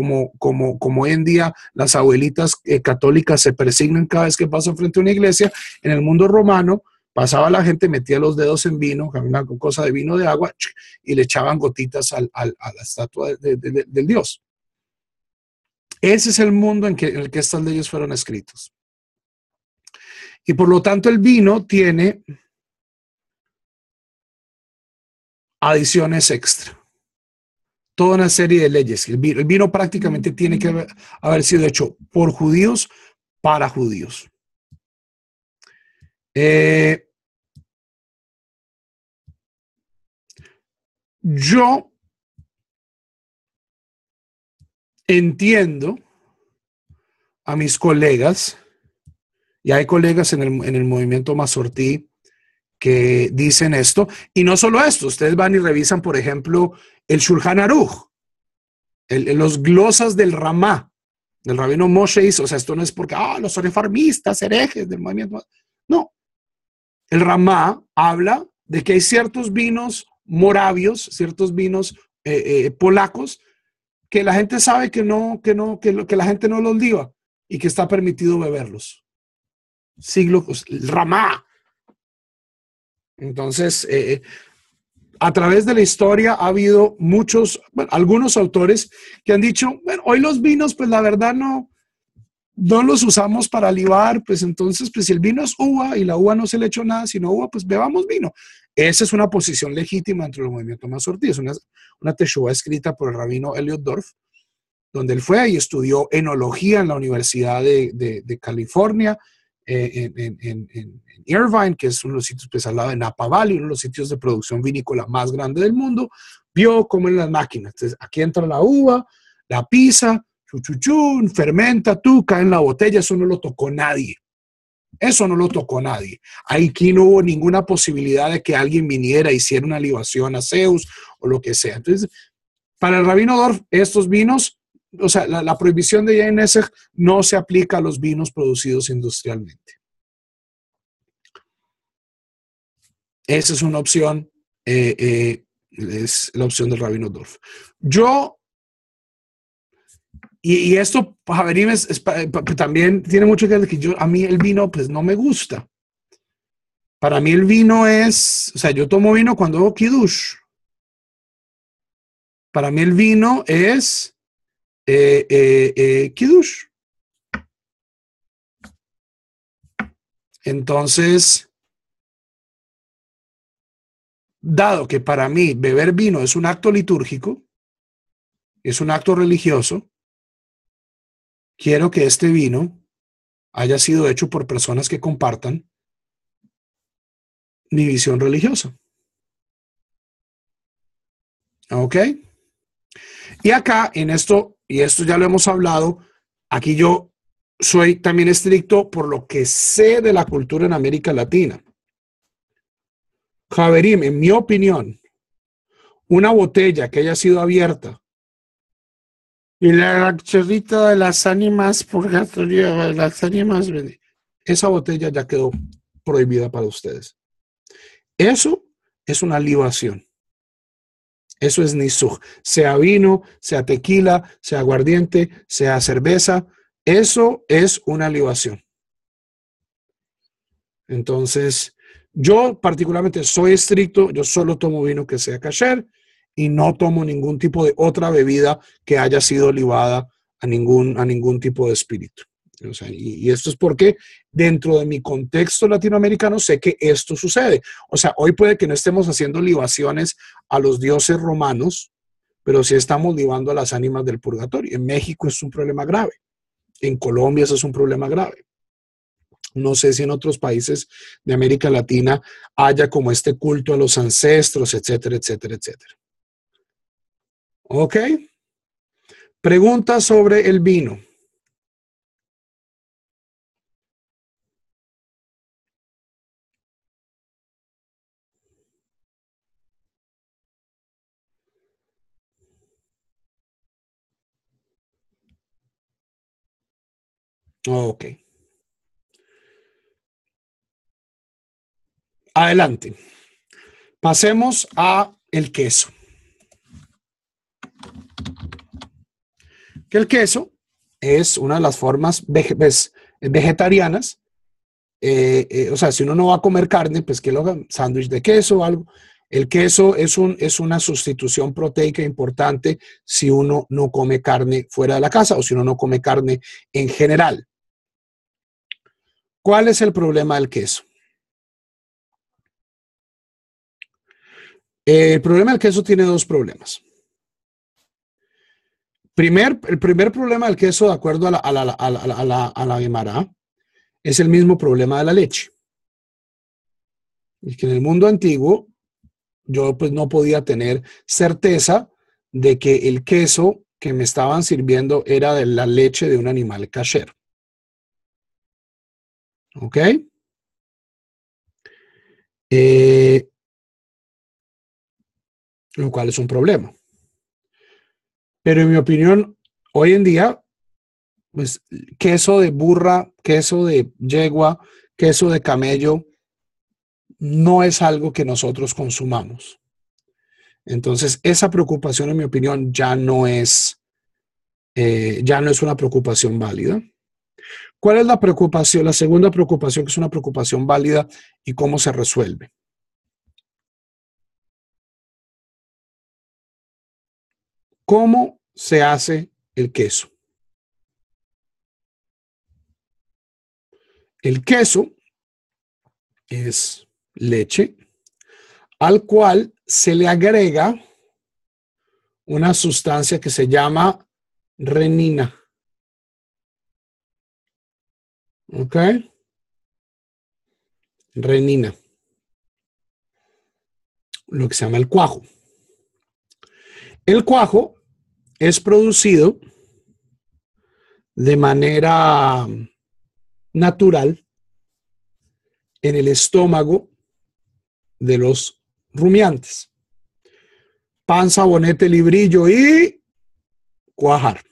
hoy en día las abuelitas católicas se persignan cada vez que pasan frente a una iglesia, en el mundo romano pasaba la gente, metía los dedos en vino, una cosa de vino de agua, y le echaban gotitas a la estatua del dios. Ese es el mundo en el que estas leyes fueron escritas. Y por lo tanto el vino tiene adiciones extra. Toda una serie de leyes. El vino prácticamente tiene que haber sido hecho por judíos para judíos. Yo entiendo a mis colegas, y hay colegas en el movimiento Masortí que dicen esto, y no solo esto, ustedes van y revisan, por ejemplo, el Shulchan Aruch, los glosas del Ramá, del rabino Moshe, o sea, esto no es porque, los reformistas, herejes del movimiento, no. El Ramá habla de que hay ciertos vinos moravios, ciertos vinos polacos, que la gente sabe que la gente no los liba y que está permitido beberlos. Siglos, el Ramá. Entonces, a través de la historia ha habido algunos autores que han dicho, bueno, hoy los vinos, pues la verdad no los usamos para libar, pues entonces, pues si el vino es uva y la uva no se le echó nada, sino uva, pues bebamos vino. Esa es una posición legítima dentro del movimiento Masortí. Es una teshuva escrita por el rabino Elliot Dorff, donde él fue y estudió enología en la Universidad de California, en Irvine, que es uno de los sitios, pues al lado de Napa Valley, uno de los sitios de producción vinícola más grande del mundo. Vio cómo en las máquinas, entonces aquí entra la uva, la pisa, chuchuchún, fermenta, cae en la botella. Eso no lo tocó nadie. Eso no lo tocó nadie. Aquí no hubo ninguna posibilidad de que alguien viniera, hiciera una libación a Zeus o lo que sea. Entonces, para el rabino Dorff, estos vinos, o sea, la prohibición de Yain Nesej no se aplica a los vinos producidos industrialmente. Esa es una opción, es la opción del rabino Dorff. Y esto, Javerim, también tiene mucho que ver que a mí el vino, pues no me gusta. Para mí el vino o sea, yo tomo vino cuando hago kiddush. Para mí el vino es kiddush. Entonces, dado que para mí beber vino es un acto litúrgico, es un acto religioso, quiero que este vino haya sido hecho por personas que compartan mi visión religiosa. ¿Ok? Y acá, y esto ya lo hemos hablado, aquí yo soy también estricto por lo que sé de la cultura en América Latina. Javerim, en mi opinión, una botella que haya sido abierta y la chorrita de las ánimas purgatorio, las ánimas, esa botella ya quedó prohibida para ustedes. Eso es una libación. Eso es nisuj. Sea vino, sea tequila, sea aguardiente, sea cerveza, eso es una libación. Entonces, yo particularmente soy estricto, yo solo tomo vino que sea kasher y no tomo ningún tipo de otra bebida que haya sido libada a ningún tipo de espíritu. O sea, y esto es porque dentro de mi contexto latinoamericano sé que esto sucede. O sea, hoy puede que no estemos haciendo libaciones a los dioses romanos, pero sí estamos libando a las ánimas del purgatorio. En México es un problema grave. En Colombia eso es un problema grave. No sé si en otros países de América Latina haya como este culto a los ancestros, etcétera, etcétera, etcétera. ¿Ok? Pregunta sobre el vino. Ok. Adelante. Pasemos a el queso. Que el queso es una de las formas vegetarianas. O sea, si uno no va a comer carne, pues que lo hagan sándwich de queso o algo. El queso es una sustitución proteica importante si uno no come carne fuera de la casa o si uno no come carne en general. ¿Cuál es el problema del queso? El problema del queso tiene dos problemas. El primer problema del queso, de acuerdo a la Gemara, es el mismo problema de la leche. Y que en el mundo antiguo yo pues no podía tener certeza de que el queso que me estaban sirviendo era de la leche de un animal kasher. ¿Ok? Lo cual es un problema. Pero en mi opinión, hoy en día, pues queso de burra, queso de yegua, queso de camello, no es algo que nosotros consumamos. Entonces, esa preocupación, en mi opinión, ya no es una preocupación válida. ¿Cuál es la preocupación? La segunda preocupación, que es una preocupación válida, y cómo se resuelve. ¿Cómo se hace el queso? El queso es leche al cual se le agrega una sustancia que se llama renina. ¿Ok? Renina. Lo que se llama el cuajo. El cuajo es producido de manera natural en el estómago de los rumiantes. Panza, bonete, librillo y cuajar.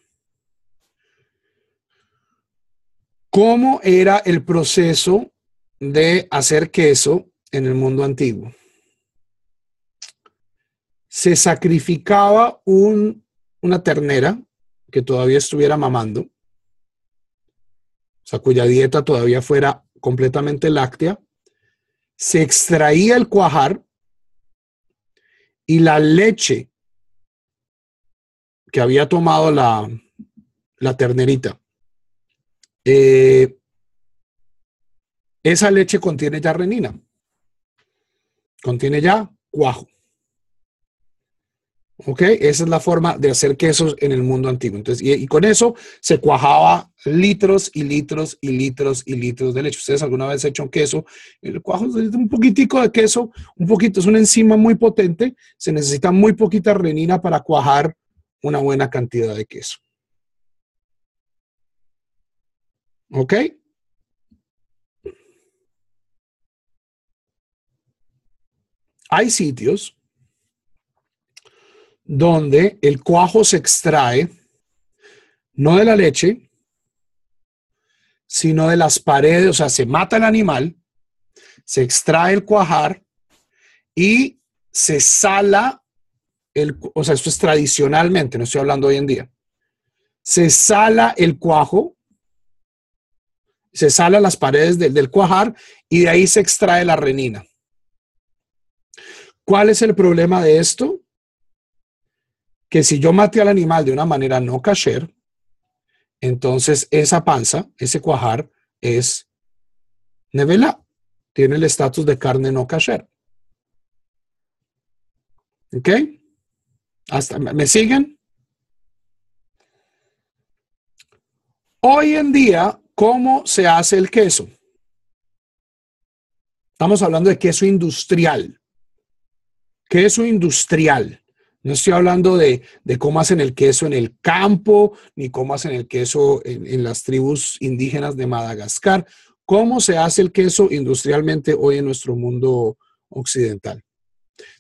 ¿Cómo era el proceso de hacer queso en el mundo antiguo? Se sacrificaba una ternera que todavía estuviera mamando, o sea, cuya dieta todavía fuera completamente láctea, se extraía el cuajar y la leche que había tomado la ternerita. Esa leche contiene ya renina, contiene ya cuajo. ¿Ok? Esa es la forma de hacer quesos en el mundo antiguo. Entonces, y con eso se cuajaba litros y litros y litros y litros de leche. ¿Ustedes alguna vez han hecho un queso? El cuajo es un poquitico de queso, un poquito, es una enzima muy potente. Se necesita muy poquita renina para cuajar una buena cantidad de queso. ¿Ok? Hay sitios donde el cuajo se extrae no de la leche, sino de las paredes, o sea, se mata el animal, se extrae el cuajar y se sala o sea, esto es tradicionalmente, no estoy hablando hoy en día. Se sala el cuajo, se sala las paredes del cuajar y de ahí se extrae la renina. ¿Cuál es el problema de esto? Que si yo maté al animal de una manera no kasher, entonces esa panza, ese cuajar es nevelá, tiene el estatus de carne no kasher. ¿Ok? ¿Me siguen? Hoy en día, ¿cómo se hace el queso? Estamos hablando de queso industrial. Queso industrial. No estoy hablando de cómo hacen el queso en el campo, ni cómo hacen el queso en las tribus indígenas de Madagascar. ¿Cómo se hace el queso industrialmente hoy en nuestro mundo occidental?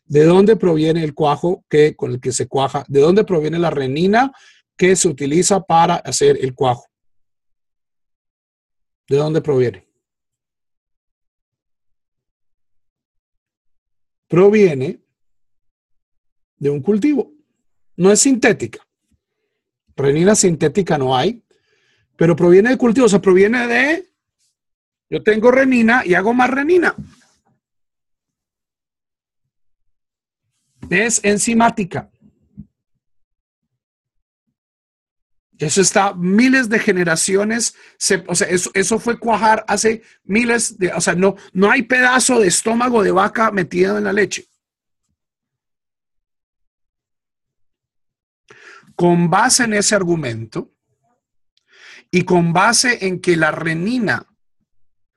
¿De dónde proviene el cuajo con el que se cuaja? ¿De dónde proviene la renina que se utiliza para hacer el cuajo? ¿De dónde proviene? Proviene de un cultivo. No es sintética. Renina sintética no hay, pero proviene de cultivo. O sea, proviene de... Yo tengo renina y hago más renina. Es enzimática. Eso está miles de generaciones, o sea, eso fue cuajar hace miles de, o sea, no hay pedazo de estómago de vaca metido en la leche. Con base en ese argumento y con base en que la renina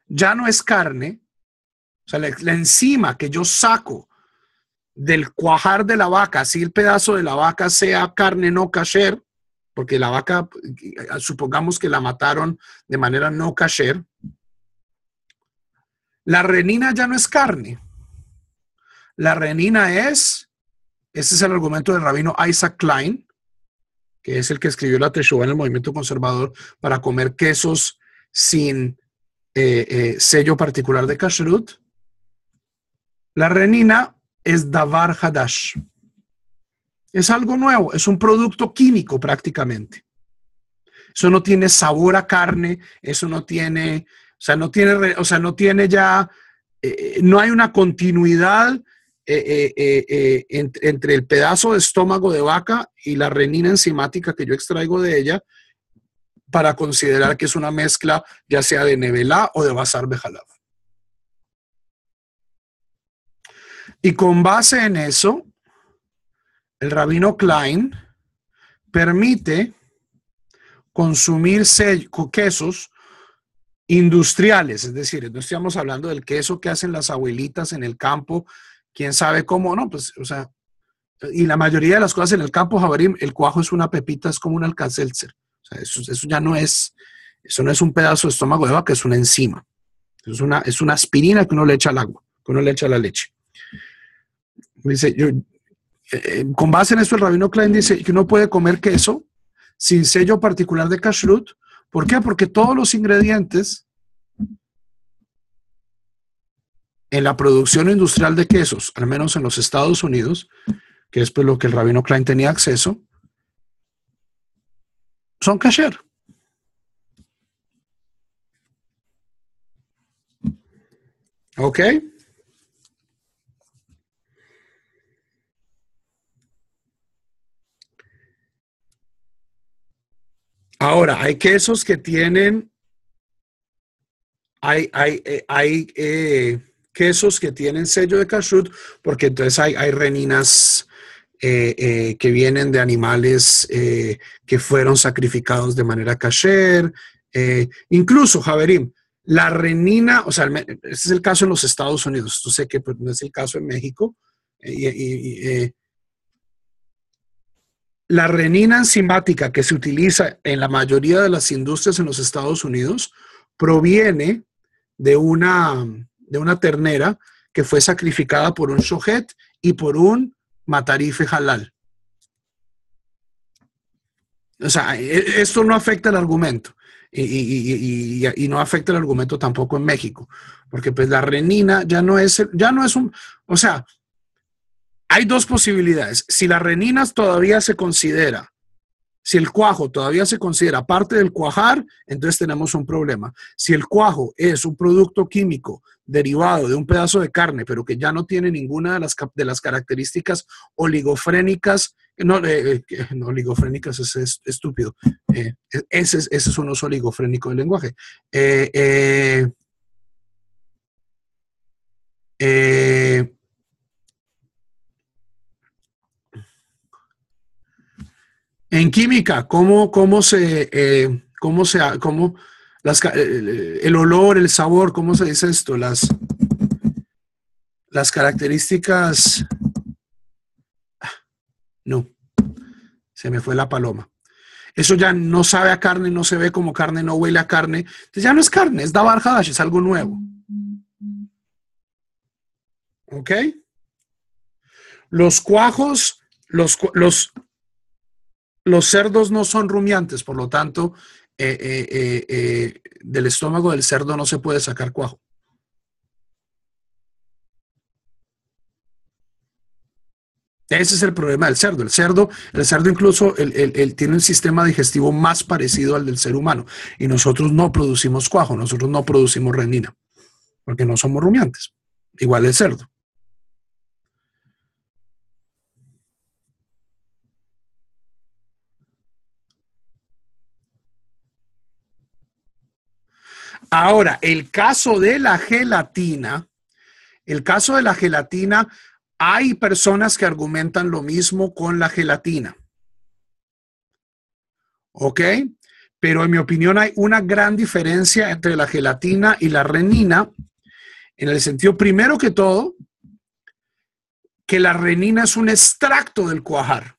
ya no es carne, o sea, la enzima que yo saco del cuajar de la vaca, así el pedazo de la vaca sea carne no kasher, porque la vaca, supongamos que la mataron de manera no kasher, la renina ya no es carne. La renina ese es el argumento del rabino Isaac Klein, que es el que escribió la Teshuvá en el movimiento conservador para comer quesos sin sello particular de kashrut. La renina es davar hadash. Es algo nuevo, es un producto químico prácticamente. Eso no tiene sabor a carne, eso no tiene, no tiene ya, no hay una continuidad entre el pedazo de estómago de vaca y la renina enzimática que yo extraigo de ella para considerar que es una mezcla ya sea de nevelá o de basar bejalab. Y con base en eso, el rabino Klein permite consumir quesos industriales, es decir, no estamos hablando del queso que hacen las abuelitas en el campo, quién sabe cómo, no, pues, o sea, y la mayoría de las cosas en el campo, Javerim, el cuajo es una pepita, es como un alcacelser, o sea, eso ya no es, eso no es un pedazo de estómago de vaca, es una enzima, es una aspirina que uno le echa al agua, que uno le echa a la leche. Dice, con base en esto, el rabino Klein dice que uno puede comer queso sin sello particular de kashrut. ¿Por qué? Porque todos los ingredientes en la producción industrial de quesos, al menos en los Estados Unidos, que es pues lo que el rabino Klein tenía acceso, son kasher. ¿Ok? Ahora, hay quesos que tienen, hay quesos que tienen sello de kashrut, porque entonces hay reninas que vienen de animales que fueron sacrificados de manera kasher. Incluso, Javerim, la renina, o sea, este es el caso en los Estados Unidos, yo sé que pues, no es el caso en México, la renina enzimática que se utiliza en la mayoría de las industrias en los Estados Unidos proviene de una ternera que fue sacrificada por un shohet y por un matarife halal. O sea, esto no afecta el argumento y no afecta el argumento tampoco en México, porque pues la renina ya no es un, o sea, hay dos posibilidades. Si la renina todavía se considera, si el cuajo todavía se considera parte del cuajar, entonces tenemos un problema. Si el cuajo es un producto químico derivado de un pedazo de carne, pero que ya no tiene ninguna de las características oligofrénicas, no oligofrénicas es estúpido. Ese es un uso oligofrénico del lenguaje. En química, el olor, el sabor, ¿cómo se dice esto? Las características, no, se me fue la paloma. Eso ya no sabe a carne, no se ve como carne, no huele a carne. Entonces ya no es carne, es davar hadash, es algo nuevo. ¿Ok? Los cuajos, los cerdos no son rumiantes, por lo tanto, del estómago del cerdo no se puede sacar cuajo. Ese es el problema del cerdo. El cerdo incluso tiene un sistema digestivo más parecido al del ser humano. Y nosotros no producimos cuajo, nosotros no producimos renina, porque no somos rumiantes. Igual el cerdo. Ahora, el caso de la gelatina, hay personas que argumentan lo mismo con la gelatina. ¿Ok? Pero en mi opinión hay una gran diferencia entre la gelatina y la renina, en el sentido, primero que todo, que la renina es un extracto del cuajar.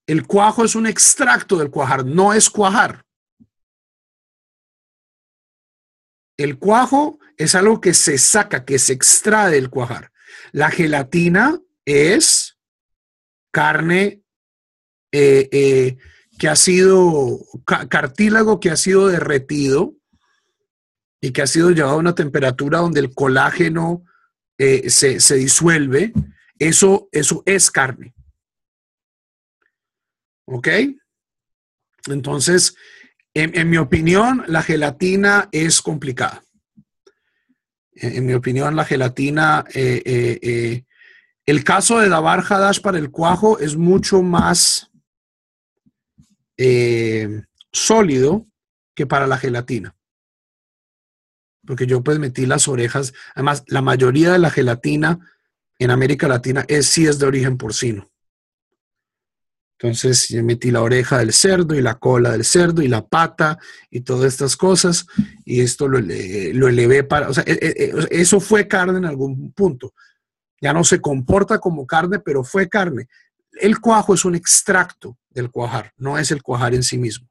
El cuajo es un extracto del cuajar, no es cuajar. El cuajo es algo que se saca, que se extrae del cuajar. La gelatina es carne que ha sido, cartílago que ha sido derretido y que ha sido llevado a una temperatura donde el colágeno se disuelve. Eso es carne. ¿Ok? Entonces, en mi opinión, la gelatina es complicada. En mi opinión, la gelatina, el caso de Davar Hadash para el cuajo es mucho más sólido que para la gelatina. Porque yo pues metí las orejas. Además, la mayoría de la gelatina en América Latina sí es de origen porcino. Entonces yo metí la oreja del cerdo y la cola del cerdo y la pata y todas estas cosas y esto lo elevé para, o sea, eso fue carne en algún punto. Ya no se comporta como carne, pero fue carne. El cuajo es un extracto del cuajar, no es el cuajar en sí mismo.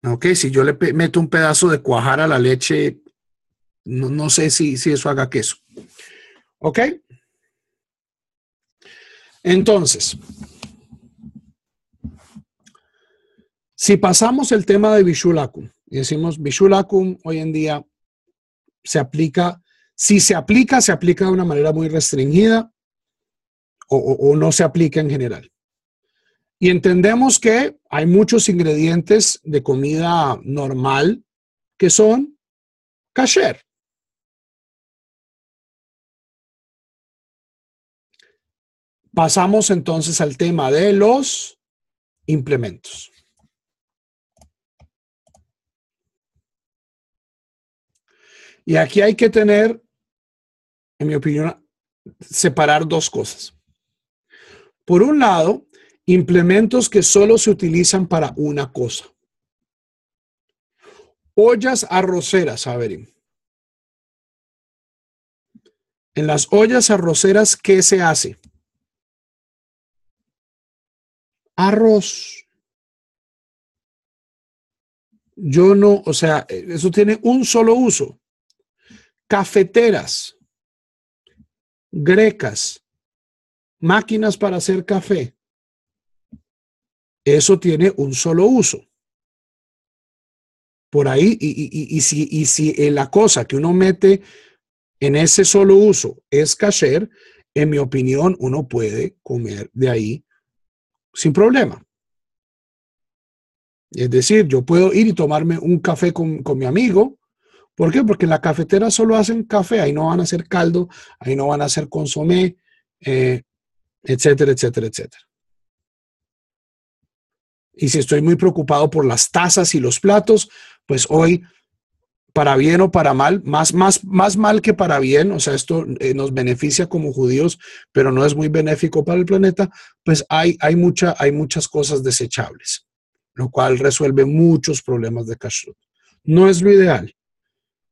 ¿Ok? Si yo le meto un pedazo de cuajar a la leche, no sé si eso haga queso. ¿Ok? Entonces, si pasamos el tema de Bishul Akum y decimos Bishul Akum hoy en día se aplica, si se aplica de una manera muy restringida o no se aplica en general. Y entendemos que hay muchos ingredientes de comida normal que son kasher. Pasamos entonces al tema de los implementos. Y aquí hay que tener, en mi opinión, separar dos cosas. Por un lado, implementos que solo se utilizan para una cosa. Ollas arroceras, a ver. En las ollas arroceras, ¿qué se hace? Arroz. Yo no, o sea, eso tiene un solo uso. Cafeteras, grecas, máquinas para hacer café. Eso tiene un solo uso. Por ahí, y si la cosa que uno mete en ese solo uso es kasher, en mi opinión, uno puede comer de ahí sin problema. Es decir, yo puedo ir y tomarme un café con mi amigo. ¿Por qué? Porque en la cafetera solo hacen café, ahí no van a hacer caldo, ahí no van a hacer consomé, etcétera, etcétera, etcétera. Y si estoy muy preocupado por las tazas y los platos, pues hoy, para bien o para mal, más mal que para bien, o sea, esto nos beneficia como judíos, pero no es muy benéfico para el planeta, pues hay muchas cosas desechables, lo cual resuelve muchos problemas de kashrut. No es lo ideal.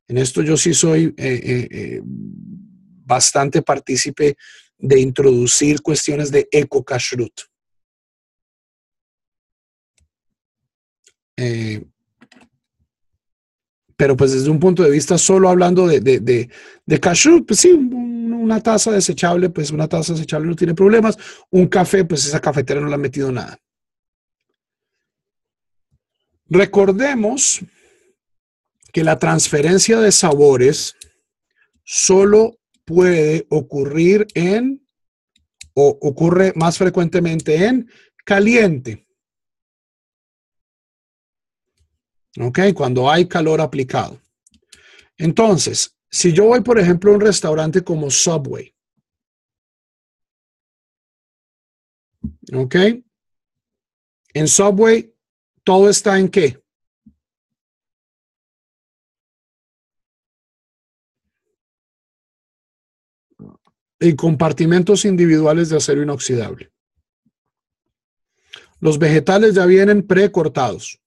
En esto yo sí soy bastante partícipe de introducir cuestiones de eco-kashrut. Pero pues desde un punto de vista solo hablando de kashrut, pues sí, una taza desechable, pues una taza desechable no tiene problemas. Un café, pues esa cafetera no le ha metido nada. Recordemos que la transferencia de sabores solo puede ocurrir o ocurre más frecuentemente en caliente. ¿Ok? Cuando hay calor aplicado. Entonces, si yo voy, por ejemplo, a un restaurante como Subway, ¿ok? En Subway, todo está ¿en qué? En compartimentos individuales de acero inoxidable. Los vegetales ya vienen precortados.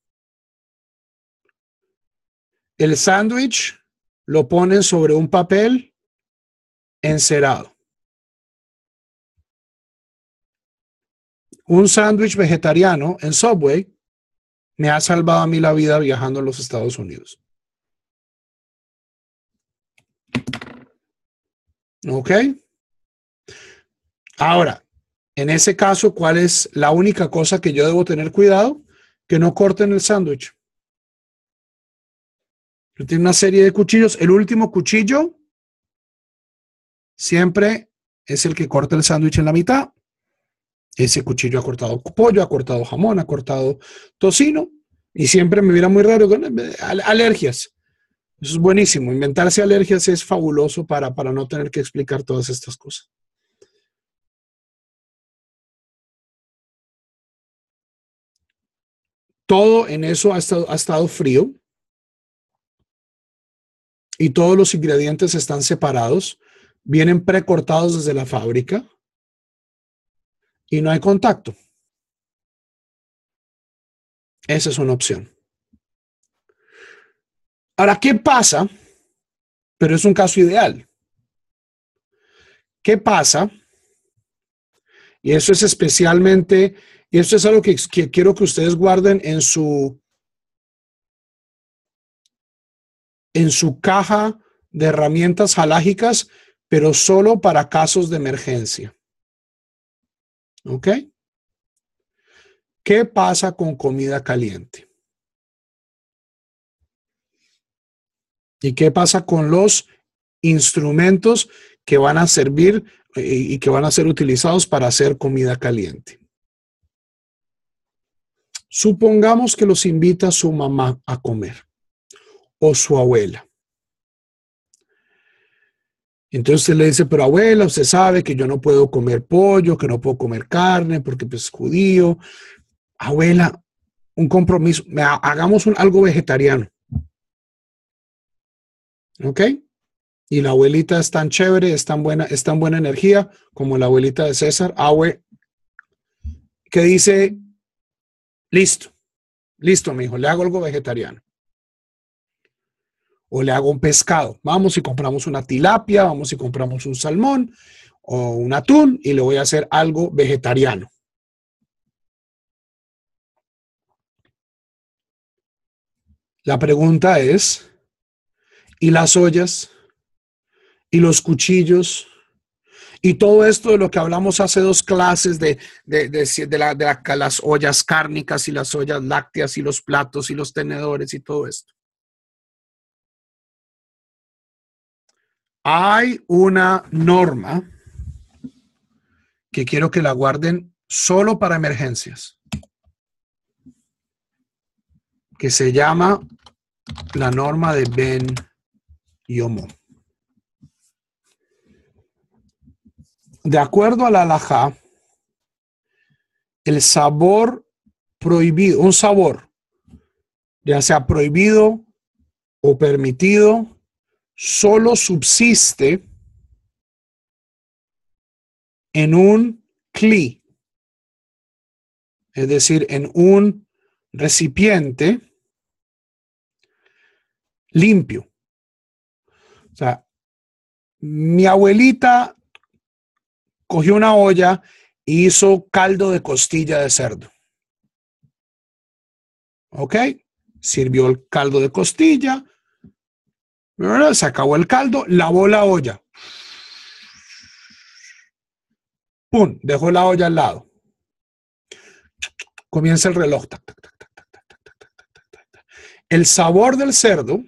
El sándwich lo ponen sobre un papel encerado. Un sándwich vegetariano en Subway me ha salvado a mí la vida viajando a los Estados Unidos. ¿Ok? Ahora, en ese caso, ¿cuál es la única cosa que yo debo tener cuidado? Que no corten el sándwich. Tiene una serie de cuchillos. El último cuchillo siempre es el que corta el sándwich en la mitad. Ese cuchillo ha cortado pollo, ha cortado jamón, ha cortado tocino. Y siempre me mira muy raro con alergias. Eso es buenísimo. Inventarse alergias es fabuloso para no tener que explicar todas estas cosas. Todo en eso ha estado frío y todos los ingredientes están separados, vienen precortados desde la fábrica y no hay contacto. Esa es una opción. Ahora, ¿qué pasa? Pero es un caso ideal. ¿Qué pasa? Y eso es especialmente, y esto es algo que quiero que ustedes guarden en su caja de herramientas halágicas, pero solo para casos de emergencia. ¿Ok? ¿Qué pasa con comida caliente? ¿Y qué pasa con los instrumentos que van a servir y que van a ser utilizados para hacer comida caliente? Supongamos que los invita su mamá a comer o su abuela. Entonces usted le dice, pero abuela, usted sabe que yo no puedo comer pollo, que no puedo comer carne porque pues es judío. Abuela, un compromiso, hagamos algo vegetariano. ¿Ok? Y la abuelita es tan chévere, es tan buena energía como la abuelita de César, que dice, listo, mijo, le hago algo vegetariano. O le hago un pescado. Vamos y compramos una tilapia, vamos y compramos un salmón o un atún y le voy a hacer algo vegetariano. La pregunta es, ¿y las ollas? ¿Y los cuchillos? Y todo esto de lo que hablamos hace 2 clases de las ollas cárnicas y las ollas lácteas y los platos y los tenedores y todo esto. Hay una norma que quiero que la guarden solo para emergencias, que se llama la norma de Ben Yomo. De acuerdo a la halajá, el sabor prohibido, un sabor, ya sea prohibido o permitido, solo subsiste en un kli, es decir, en un recipiente limpio. O sea, mi abuelita cogió una olla e hizo caldo de costilla de cerdo. ¿Ok? Sirvió el caldo de costilla, ¿verdad? Se acabó el caldo, lavó la olla. ¡Pum! Dejó la olla al lado. Comienza el reloj. Tac, tac, tac, tac, tac, tac, tac, tac, tac, tac, tac. El sabor del cerdo,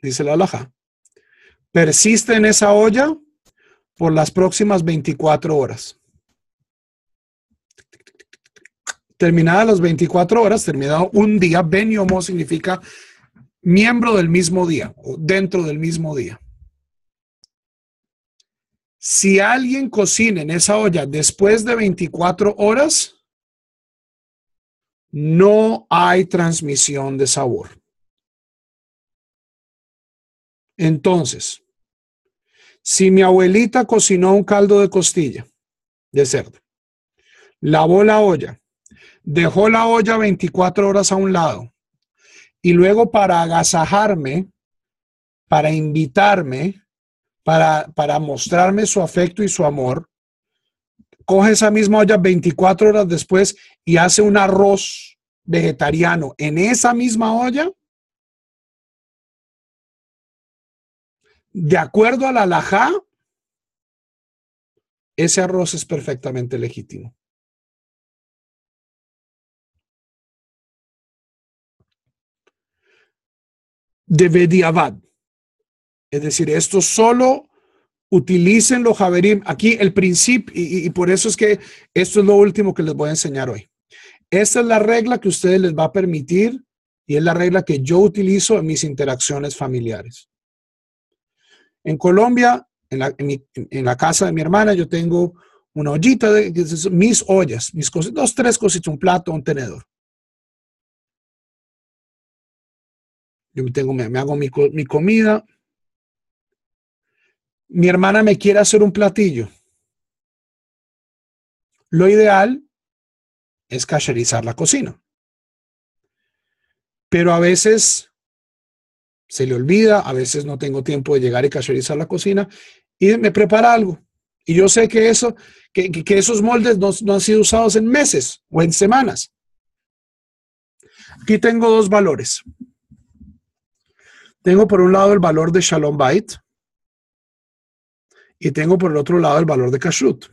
dice la halajá, persiste en esa olla por las próximas 24 horas. Terminadas las 24 horas, terminado un día, Ben Yomo significa miembro del mismo día o dentro del mismo día. Si alguien cocina en esa olla después de 24 horas, no hay transmisión de sabor. Entonces, si mi abuelita cocinó un caldo de costilla de cerdo, lavó la olla, dejó la olla 24 horas a un lado y luego para agasajarme, para invitarme, para mostrarme su afecto y su amor, coge esa misma olla 24 horas después y hace un arroz vegetariano en esa misma olla, de acuerdo a la halajá, ese arroz es perfectamente legítimo. De bediavad. Es decir, esto solo utilícenlo, Javerim. Aquí el principio, y por eso es que esto es lo último que les voy a enseñar hoy. Esta es la regla que a ustedes les va a permitir y es la regla que yo utilizo en mis interacciones familiares. En Colombia, en la casa de mi hermana, yo tengo una ollita de mis ollas, mis cosas, 2, 3 cositas, un plato, un tenedor. Yo me hago mi comida. Mi hermana me quiere hacer un platillo. Lo ideal es kasherizar la cocina. Pero a veces se le olvida, a veces no tengo tiempo de llegar y kasherizar la cocina y me prepara algo. Y yo sé que esos moldes no han sido usados en meses o en semanas. Aquí tengo 2 valores. Tengo por un lado el valor de Shalom Bait y tengo por el otro lado el valor de Kashrut.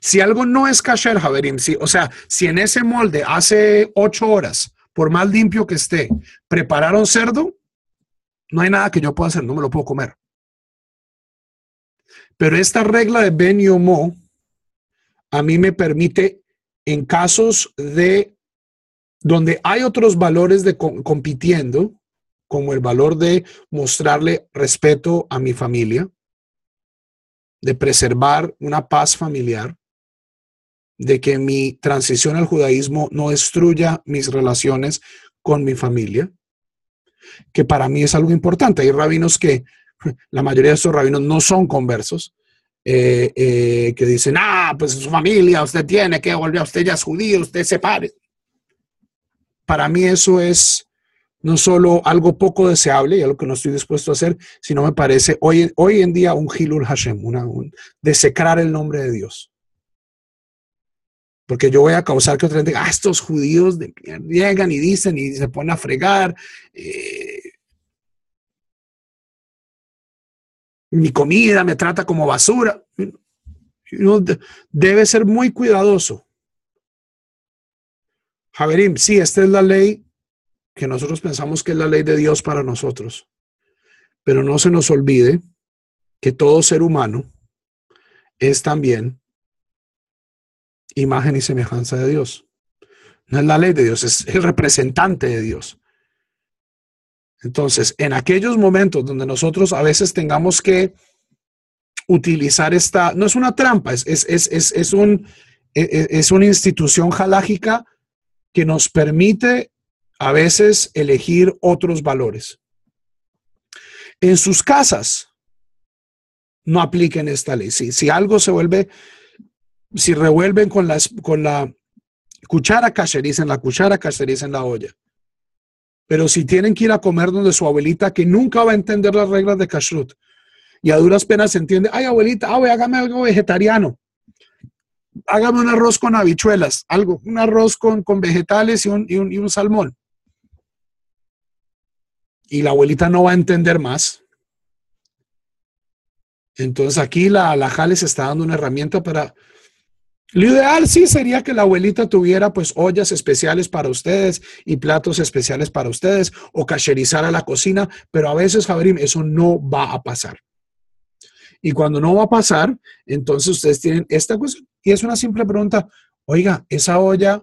Si algo no es kasher, Javerim, si en ese molde hace 8 horas, por más limpio que esté, prepararon cerdo, no hay nada que yo pueda hacer, no me lo puedo comer. Pero esta regla de Ben Yomo a mí me permite, en casos de donde hay otros valores de compitiendo, como el valor de mostrarle respeto a mi familia, de preservar una paz familiar, de que mi transición al judaísmo no destruya mis relaciones con mi familia, que para mí es algo importante. Hay rabinos que, la mayoría de estos rabinos no son conversos, que dicen, pues su familia, usted tiene que volver, usted ya es judío, usted se pare. Para mí eso es no solo algo poco deseable y algo que no estoy dispuesto a hacer, sino me parece hoy en día un Hilul Hashem, un desecrar el nombre de Dios. Porque yo voy a causar que otra gente diga, estos judíos llegan y dicen y se ponen a fregar. Mi comida me trata como basura. Uno debe ser muy cuidadoso. Javerim, sí, esta es la ley que nosotros pensamos que es la ley de Dios para nosotros. Pero no se nos olvide que todo ser humano es también imagen y semejanza de Dios. No es la ley de Dios, es el representante de Dios. Entonces, en aquellos momentos donde nosotros a veces tengamos que utilizar no es una trampa, es una institución halágica que nos permite a veces elegir otros valores. En sus casas no apliquen esta ley. Si algo se vuelve, si revuelven con la cuchara, kashericen la cuchara, kashericen la olla. Pero si tienen que ir a comer donde su abuelita, que nunca va a entender las reglas de kashrut, y a duras penas se entiende, ay abuelita, hágame algo vegetariano, hágame un arroz con habichuelas, un arroz con vegetales y un salmón. Y la abuelita no va a entender más. Entonces aquí la halajá les está dando una herramienta para... Lo ideal sí sería que la abuelita tuviera pues ollas especiales para ustedes y platos especiales para ustedes o cacherizar a la cocina, pero a veces, Javerim, eso no va a pasar. Y cuando no va a pasar, entonces ustedes tienen esta cosa y es una simple pregunta, oiga, esa olla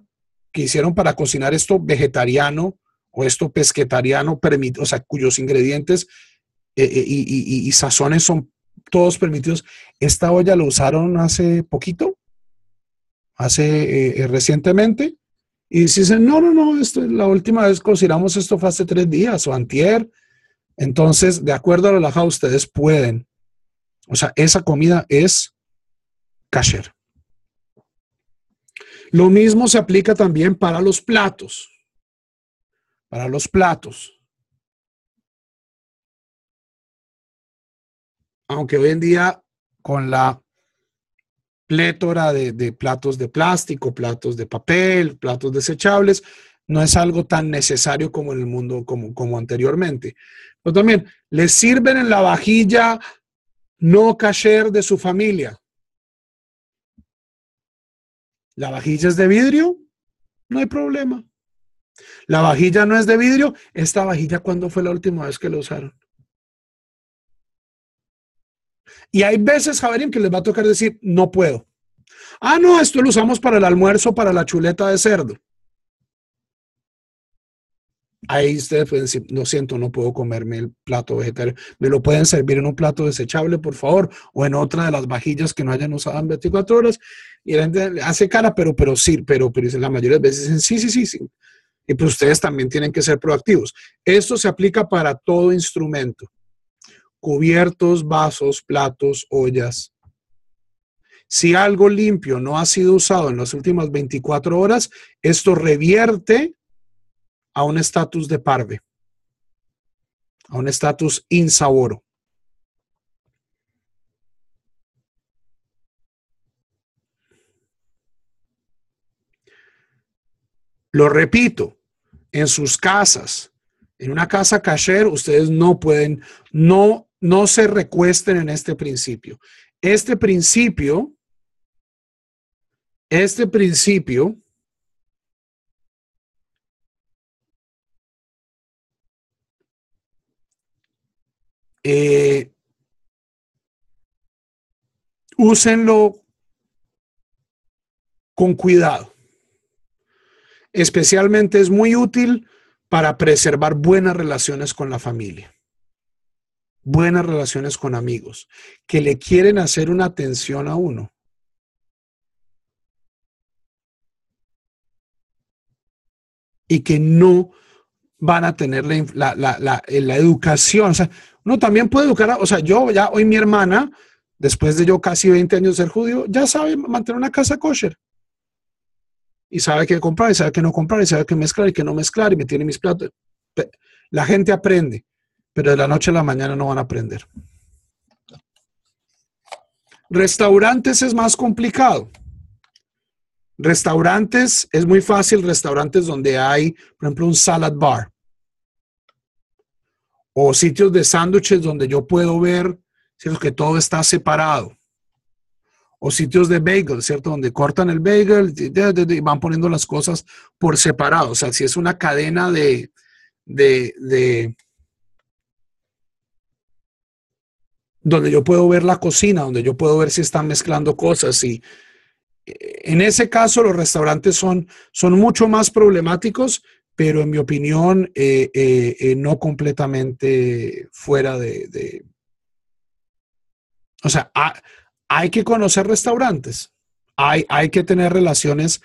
que hicieron para cocinar esto vegetariano o esto pesquetariano, o sea, cuyos ingredientes y sazones son todos permitidos, ¿esta olla la usaron hace poquito? ¿Hace recientemente? Y si dicen, no, no, no, esto, la última vez cocinamos esto fue hace 3 días o antier. Entonces, de acuerdo a la halajá, ustedes pueden. O sea, esa comida es kasher. Lo mismo se aplica también para los platos. Para los platos. Aunque hoy en día, con la plétora de platos de plástico, platos de papel, platos desechables, no es algo tan necesario como en el mundo, como anteriormente. Pero también, les sirven en la vajilla no kasher de su familia. La vajilla es de vidrio, no hay problema. La vajilla no es de vidrio. Esta vajilla, ¿cuándo fue la última vez que la usaron? Y hay veces, Javerín, que les va a tocar decir, no puedo. Ah, no, esto lo usamos para el almuerzo, para la chuleta de cerdo. Ahí ustedes pueden decir, lo siento, no puedo comerme el plato vegetariano. ¿Me lo pueden servir en un plato desechable, por favor? O en otra de las vajillas que no hayan usado en 24 horas. Y la gente hace cara, pero sí, pero la mayoría de veces dicen, sí, sí, sí, sí. Y pues ustedes también tienen que ser proactivos. Esto se aplica para todo instrumento. Cubiertos, vasos, platos, ollas. Si algo limpio no ha sido usado en las últimas 24 horas, esto revierte a un estatus de parve, a un estatus insaboro. Lo repito, en sus casas, en una casa kasher, ustedes no pueden, no se recuesten en este principio. Este principio úsenlo con cuidado. Especialmente es muy útil para preservar buenas relaciones con la familia, buenas relaciones con amigos, que le quieren hacer una atención a uno. Y que no van a tener la educación. O sea, uno también puede educar, o sea, yo ya hoy mi hermana, después de yo casi 20 años de ser judío, ya sabe mantener una casa kosher. Y sabe qué comprar, y sabe qué no comprar, y sabe qué mezclar y qué no mezclar, y me tiene mis platos. La gente aprende, pero de la noche a la mañana no van a aprender. Restaurantes es más complicado. Restaurantes es muy fácil, restaurantes donde hay, por ejemplo, un salad bar. O sitios de sándwiches donde yo puedo ver, ¿cierto?, que todo está separado. O sitios de bagel, ¿cierto?, donde cortan el bagel y van poniendo las cosas por separado. O sea, si es una cadena donde yo puedo ver la cocina, donde yo puedo ver si están mezclando cosas. Y en ese caso los restaurantes son mucho más problemáticos, pero en mi opinión no completamente fuera o sea, hay que conocer restaurantes, hay que tener relaciones.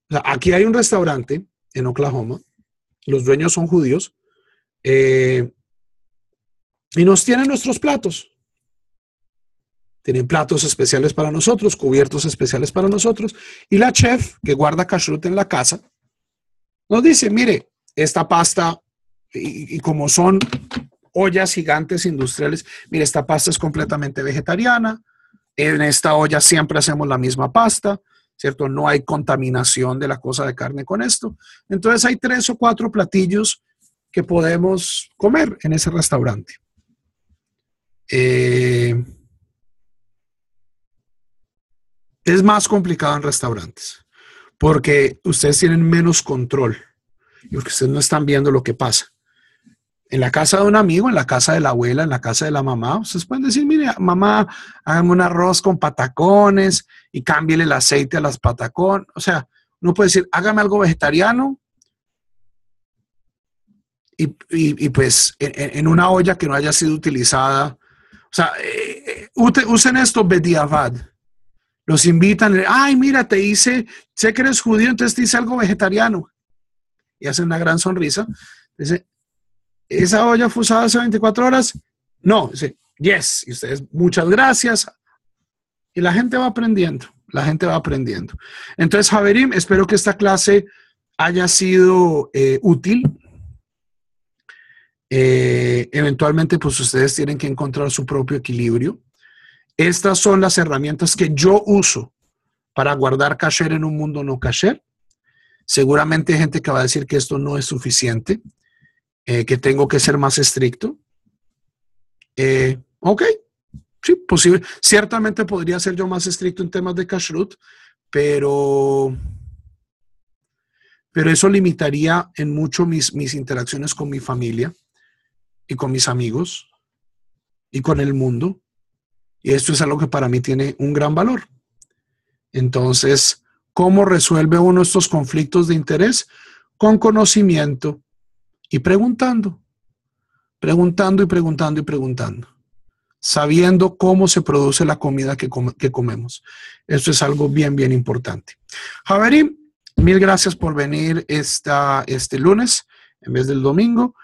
O sea, aquí hay un restaurante en Oklahoma, los dueños son judíos, y nos tienen nuestros platos. Tienen platos especiales para nosotros, cubiertos especiales para nosotros, y la chef que guarda kashrut en la casa nos dice, mire, esta pasta, y como son ollas gigantes industriales, mire, esta pasta es completamente vegetariana, en esta olla siempre hacemos la misma pasta, ¿cierto? No hay contaminación de la cosa de carne con esto. Entonces hay 3 o 4 platillos que podemos comer en ese restaurante. Es más complicado en restaurantes porque ustedes tienen menos control y porque ustedes no están viendo lo que pasa. En la casa de un amigo, en la casa de la abuela, en la casa de la mamá, ustedes pueden decir, mire, mamá, hágame un arroz con patacones y cámbiele el aceite a las patacones. O sea, uno puede decir, hágame algo vegetariano y pues en una olla que no haya sido utilizada. O sea, usen esto bediavad. Los invitan, ay, mira, te hice, sé que eres judío, entonces te hice algo vegetariano. Y hacen una gran sonrisa. Dice, ¿esa olla fue usada hace 24 horas? No, dice, yes. Y ustedes, muchas gracias. Y la gente va aprendiendo, la gente va aprendiendo. Entonces, Javerim, espero que esta clase haya sido útil. Eventualmente, pues ustedes tienen que encontrar su propio equilibrio. Estas son las herramientas que yo uso para guardar kasher en un mundo no kasher. Seguramente hay gente que va a decir que esto no es suficiente, que tengo que ser más estricto. Ok, sí, posible. Ciertamente podría ser yo más estricto en temas de kashrut, pero eso limitaría en mucho mis interacciones con mi familia y con mis amigos y con el mundo. Y esto es algo que para mí tiene un gran valor. Entonces, ¿cómo resuelve uno estos conflictos de interés? Con conocimiento y preguntando, preguntando y preguntando y preguntando, sabiendo cómo se produce la comida que comemos. Esto es algo bien, bien importante. Javerim, mil gracias por venir este lunes en vez del domingo.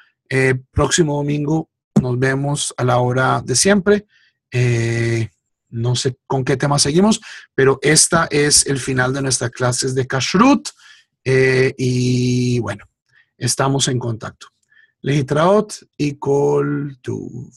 Próximo domingo nos vemos a la hora de siempre. No sé con qué tema seguimos, pero esta es el final de nuestras clases de Kashrut. Y bueno, estamos en contacto. Lehitraot y Kol Tuv.